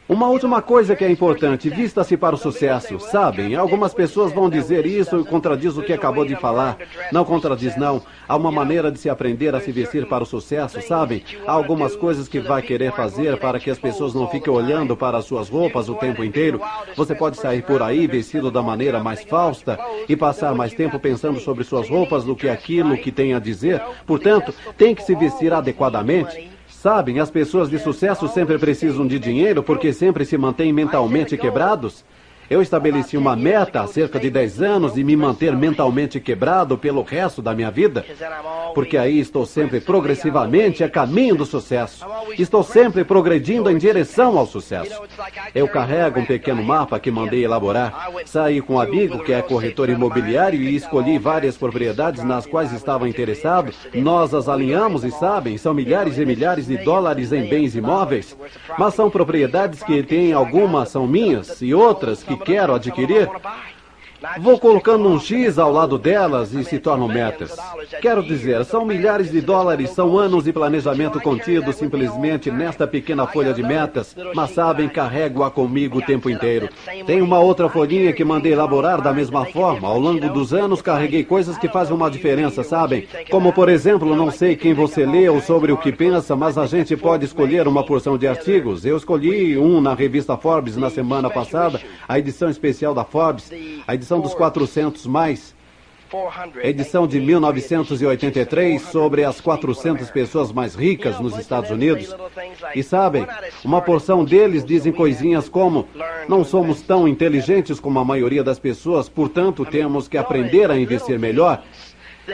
Uma última coisa que é importante, vista-se para o sucesso. Sabem, algumas pessoas vão dizer isso e contradiz o que acabou de falar. Não contradiz, não. Há uma maneira de se aprender a se vestir para o sucesso, sabem? Há algumas coisas que vai querer fazer para que as pessoas não fiquem olhando para as suas roupas o tempo inteiro. Você pode sair por aí vestido da maneira mais fausta e passar mais tempo pensando sobre suas roupas do que aquilo que tem a dizer. Portanto, tem que se vestir adequadamente. Sabem, as pessoas de sucesso sempre precisam de dinheiro porque sempre se mantêm mentalmente quebrados. Eu estabeleci uma meta há cerca de 10 anos de me manter mentalmente quebrado pelo resto da minha vida, porque aí estou sempre progressivamente a caminho do sucesso. Estou sempre progredindo em direção ao sucesso. Eu carrego um pequeno mapa que mandei elaborar. Saí com um amigo que é corretor imobiliário e escolhi várias propriedades nas quais estava interessado. Nós as alinhamos e sabem, são milhares e milhares de dólares em bens imóveis, mas são propriedades que têm algumas são minhas e outras que quero adquirir. Vou colocando um X ao lado delas e se tornam metas. Quero dizer, são milhares de dólares, são anos de planejamento contido simplesmente nesta pequena folha de metas, mas sabem, carrego-a comigo o tempo inteiro. Tem uma outra folhinha que mandei elaborar da mesma forma. Ao longo dos anos, carreguei coisas que fazem uma diferença, sabem? Como, por exemplo, não sei quem você lê ou sobre o que pensa, mas a gente pode escolher uma porção de artigos. Eu escolhi um na revista Forbes na semana passada, a edição especial da Forbes, a edição dos 400 mais, edição de 1983, sobre as 400 pessoas mais ricas nos Estados Unidos. E sabem, uma porção deles dizem coisinhas como: não somos tão inteligentes como a maioria das pessoas, portanto temos que aprender a investir melhor.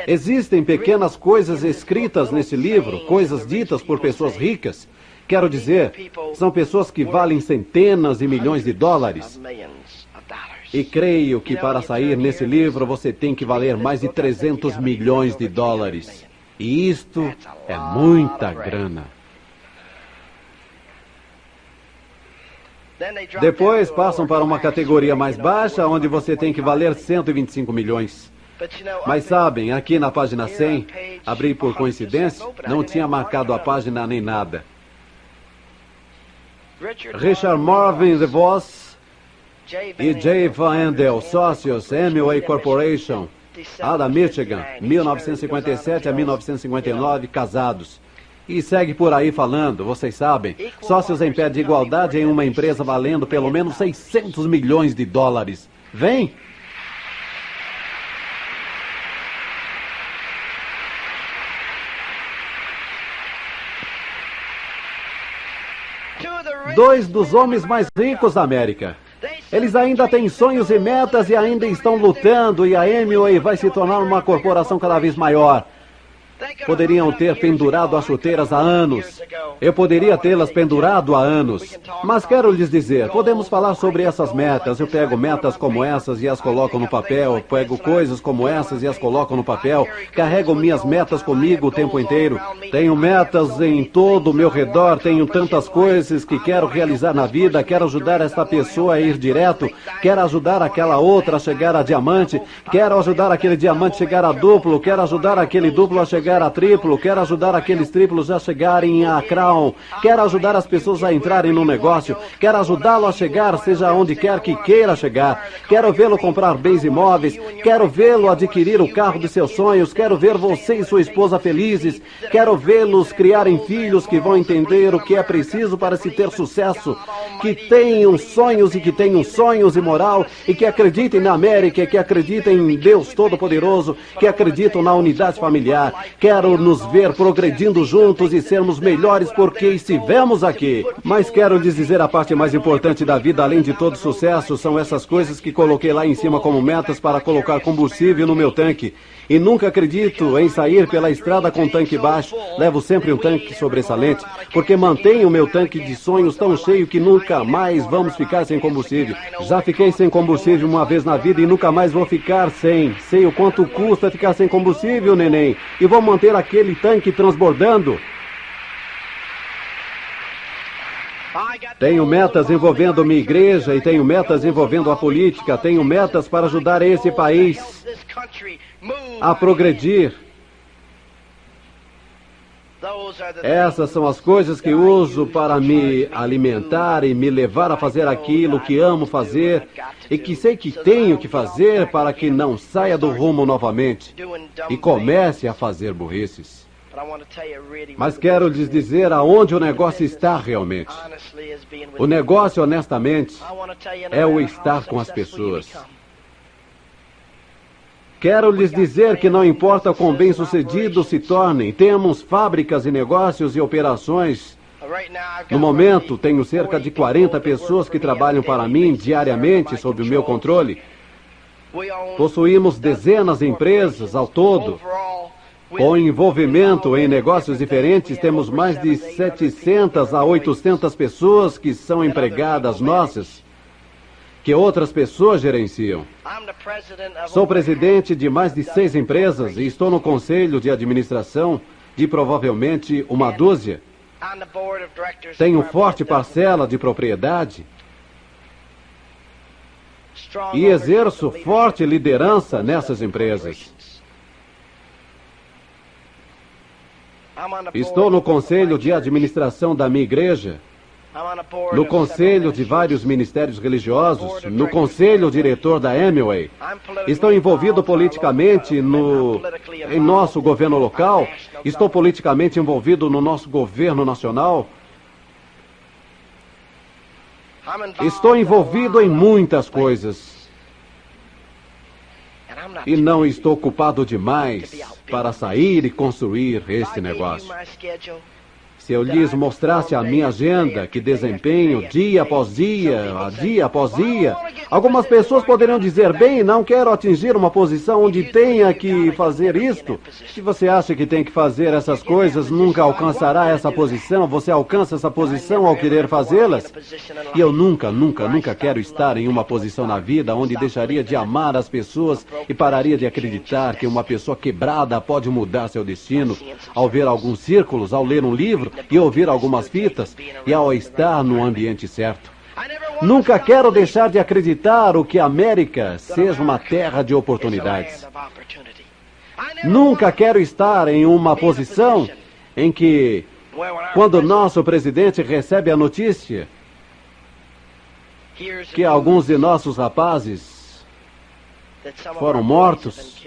Existem pequenas coisas escritas nesse livro, coisas ditas por pessoas ricas. Quero dizer, são pessoas que valem centenas de milhões de dólares. E creio que para sair nesse livro você tem que valer mais de 300 milhões de dólares. E isto é muita grana. Depois passam para uma categoria mais baixa, onde você tem que valer 125 milhões. Mas sabem, aqui na página 100, abri por coincidência, não tinha marcado a página nem nada. Richard Marvin DeVos e Jay Van Andel, sócios, Amway Corporation, Ada, Michigan, 1957 a 1959, casados. E segue por aí falando, vocês sabem, sócios em pé de igualdade em uma empresa valendo pelo menos 600 milhões de dólares. Vem! Dois dos homens mais ricos da América. Eles ainda têm sonhos e metas e ainda estão lutando, e a Amway vai se tornar uma corporação cada vez maior. Poderiam ter pendurado as chuteiras há anos. Eu poderia tê-las pendurado há anos. Mas quero lhes dizer, podemos falar sobre essas metas. Eu pego metas como essas e as coloco no papel. Pego coisas como essas e as coloco no papel. Carrego minhas metas comigo o tempo inteiro. Tenho metas em todo o meu redor. Tenho tantas coisas que quero realizar na vida. Quero ajudar esta pessoa a ir direto. Quero ajudar aquela outra a chegar a diamante. Quero ajudar aquele diamante a chegar a duplo. Quero ajudar aquele duplo a chegar a triplo, quero ajudar aqueles triplos a chegarem a crown, quero ajudar as pessoas a entrarem no negócio, quero ajudá-lo a chegar, seja onde quer que queira chegar, quero vê-lo comprar bens imóveis, quero vê-lo adquirir o carro de seus sonhos, quero ver você e sua esposa felizes, quero vê-los criarem filhos que vão entender o que é preciso para se ter sucesso, que tenham sonhos e que tenham sonhos e moral, e que acreditem na América, que acreditem em Deus Todo-Poderoso, que acreditam na unidade familiar. Quero nos ver progredindo juntos e sermos melhores porque estivemos aqui. Mas quero lhes dizer a parte mais importante da vida, além de todo sucesso, são essas coisas que coloquei lá em cima como metas para colocar combustível no meu tanque. E nunca acredito em sair pela estrada com tanque baixo. Levo sempre um tanque sobressalente, porque mantenho o meu tanque de sonhos tão cheio que nunca mais vamos ficar sem combustível. Já fiquei sem combustível uma vez na vida e nunca mais vou ficar sem. Sei o quanto custa ficar sem combustível, neném. E vou manter aquele tanque transbordando. Tenho metas envolvendo minha igreja e tenho metas envolvendo a política. Tenho metas para ajudar esse país a progredir. Essas são as coisas que uso para me alimentar e me levar a fazer aquilo que amo fazer e que sei que tenho que fazer para que não saia do rumo novamente e comece a fazer burrices. Mas quero lhes dizer aonde o negócio está realmente. O negócio, honestamente, é o estar com as pessoas. Quero lhes dizer que não importa quão bem-sucedidos se tornem, temos fábricas e negócios e operações No momento, tenho cerca de 40 pessoas que trabalham para mim diariamente sob o meu controle. Possuímos dezenas de empresas ao todo. Com envolvimento em negócios diferentes, temos mais de 700 a 800 pessoas que são empregadas nossas, que outras pessoas gerenciam. Sou presidente de mais de 6 empresas e estou no conselho de administração de provavelmente uma dúzia. Tenho forte parcela de propriedade e exerço forte liderança nessas empresas. Estou no conselho de administração da minha igreja, no conselho de vários ministérios religiosos, no conselho diretor da Amway. Estou envolvido politicamente em nosso governo local. Estou politicamente envolvido no nosso governo nacional. Estou envolvido em muitas coisas. E não estou ocupado demais para sair e construir este negócio. Se eu lhes mostrasse a minha agenda, que desempenho dia após dia, dia após dia, algumas pessoas poderiam dizer, bem, não quero atingir uma posição onde tenha que fazer isto. Se você acha que tem que fazer essas coisas, nunca alcançará essa posição. Você alcança essa posição ao querer fazê-las. E eu nunca quero estar em uma posição na vida onde deixaria de amar as pessoas e pararia de acreditar que uma pessoa quebrada pode mudar seu destino ao ver alguns círculos, ao ler um livro, e ouvir algumas fitas, e ao estar no ambiente certo. Nunca quero deixar de acreditar que a América seja uma terra de oportunidades. Nunca quero estar em uma posição em que, quando nosso presidente recebe a notícia que alguns de nossos rapazes foram mortos,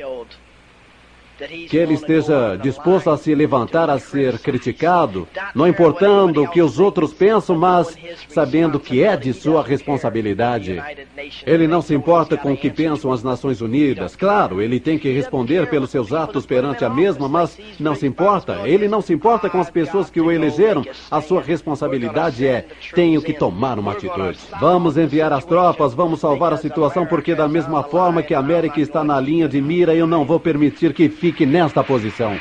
que ele esteja disposto a se levantar a ser criticado, não importando o que os outros pensam, mas sabendo que é de sua responsabilidade. Ele não se importa com o que pensam as Nações Unidas. Claro, ele tem que responder pelos seus atos perante a mesma, mas não se importa. Ele não se importa com as pessoas que o elegeram. A sua responsabilidade é, tenho que tomar uma atitude. Vamos enviar as tropas, vamos salvar a situação, porque da mesma forma que a América está na linha de mira, eu não vou permitir que fique nesta posição.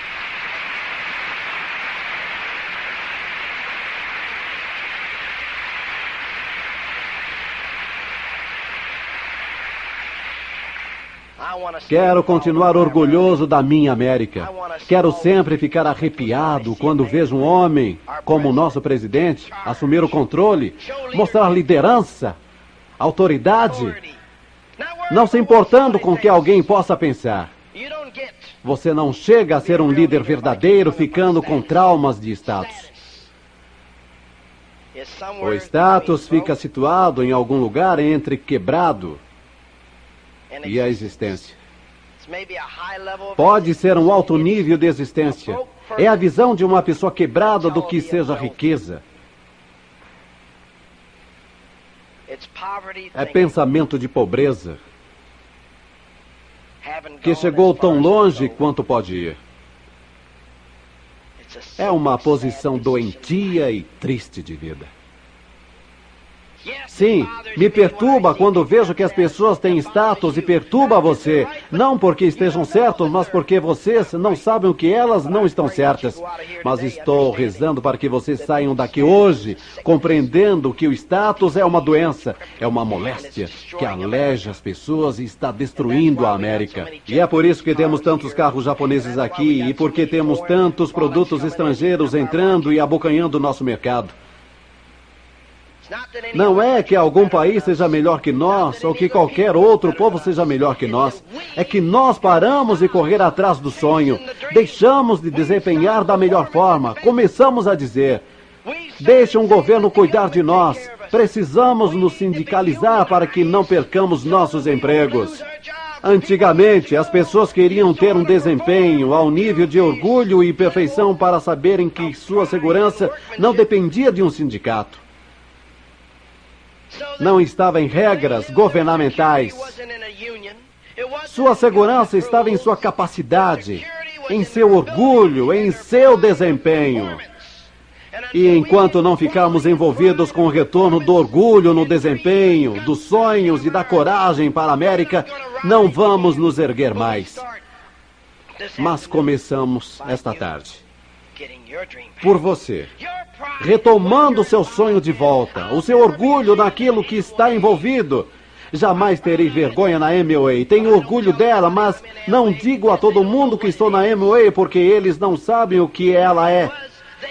Quero continuar orgulhoso da minha América. Quero sempre ficar arrepiado quando vejo um homem como o nosso presidente assumir o controle, mostrar liderança, autoridade, não se importando com o que alguém possa pensar. Você não chega a ser um líder verdadeiro ficando com traumas de status. O status fica situado em algum lugar entre quebrado e a existência. Pode ser um alto nível de existência. É a visão de uma pessoa quebrada do que seja riqueza. É pensamento de pobreza que chegou tão longe quanto pode ir. É uma posição doentia e triste de vida. Sim, me perturba quando vejo que as pessoas têm status e perturba você. Não porque estejam certos, mas porque vocês não sabem o que elas não estão certas. Mas estou rezando para que vocês saiam daqui hoje, compreendendo que o status é uma doença, é uma moléstia que aleja as pessoas e está destruindo a América. E é por isso que temos tantos carros japoneses aqui e porque temos tantos produtos estrangeiros entrando e abocanhando o nosso mercado. Não é que algum país seja melhor que nós, ou que qualquer outro povo seja melhor que nós. É que nós paramos de correr atrás do sonho. Deixamos de desempenhar da melhor forma. Começamos a dizer, deixe um governo cuidar de nós. Precisamos nos sindicalizar para que não percamos nossos empregos. Antigamente, as pessoas queriam ter um desempenho ao nível de orgulho e perfeição para saberem que sua segurança não dependia de um sindicato. Não estava em regras governamentais. Sua segurança estava em sua capacidade, em seu orgulho, em seu desempenho. E enquanto não ficarmos envolvidos com o retorno do orgulho no desempenho, dos sonhos e da coragem para a América, não vamos nos erguer mais. Mas começamos esta tarde. Por você. Retomando seu sonho de volta, o seu orgulho naquilo que está envolvido. Jamais terei vergonha na MOA. Tenho orgulho dela, mas não digo a todo mundo que estou na MOA porque eles não sabem o que ela é.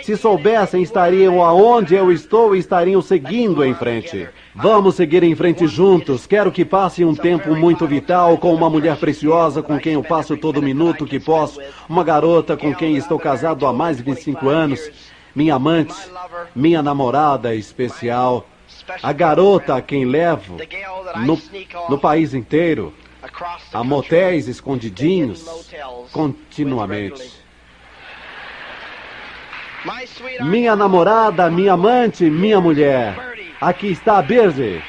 Se soubessem, estariam aonde eu estou e estariam seguindo em frente. Vamos seguir em frente juntos. Quero que passe um tempo muito vital com uma mulher preciosa com quem eu passo todo minuto que posso. Uma garota com quem estou casado há mais de 25 anos. Minha amante, minha namorada especial. A garota a quem levo no país inteiro, a motéis escondidinhos, continuamente. Minha namorada, minha amante, minha mulher. Aqui está a Birdie.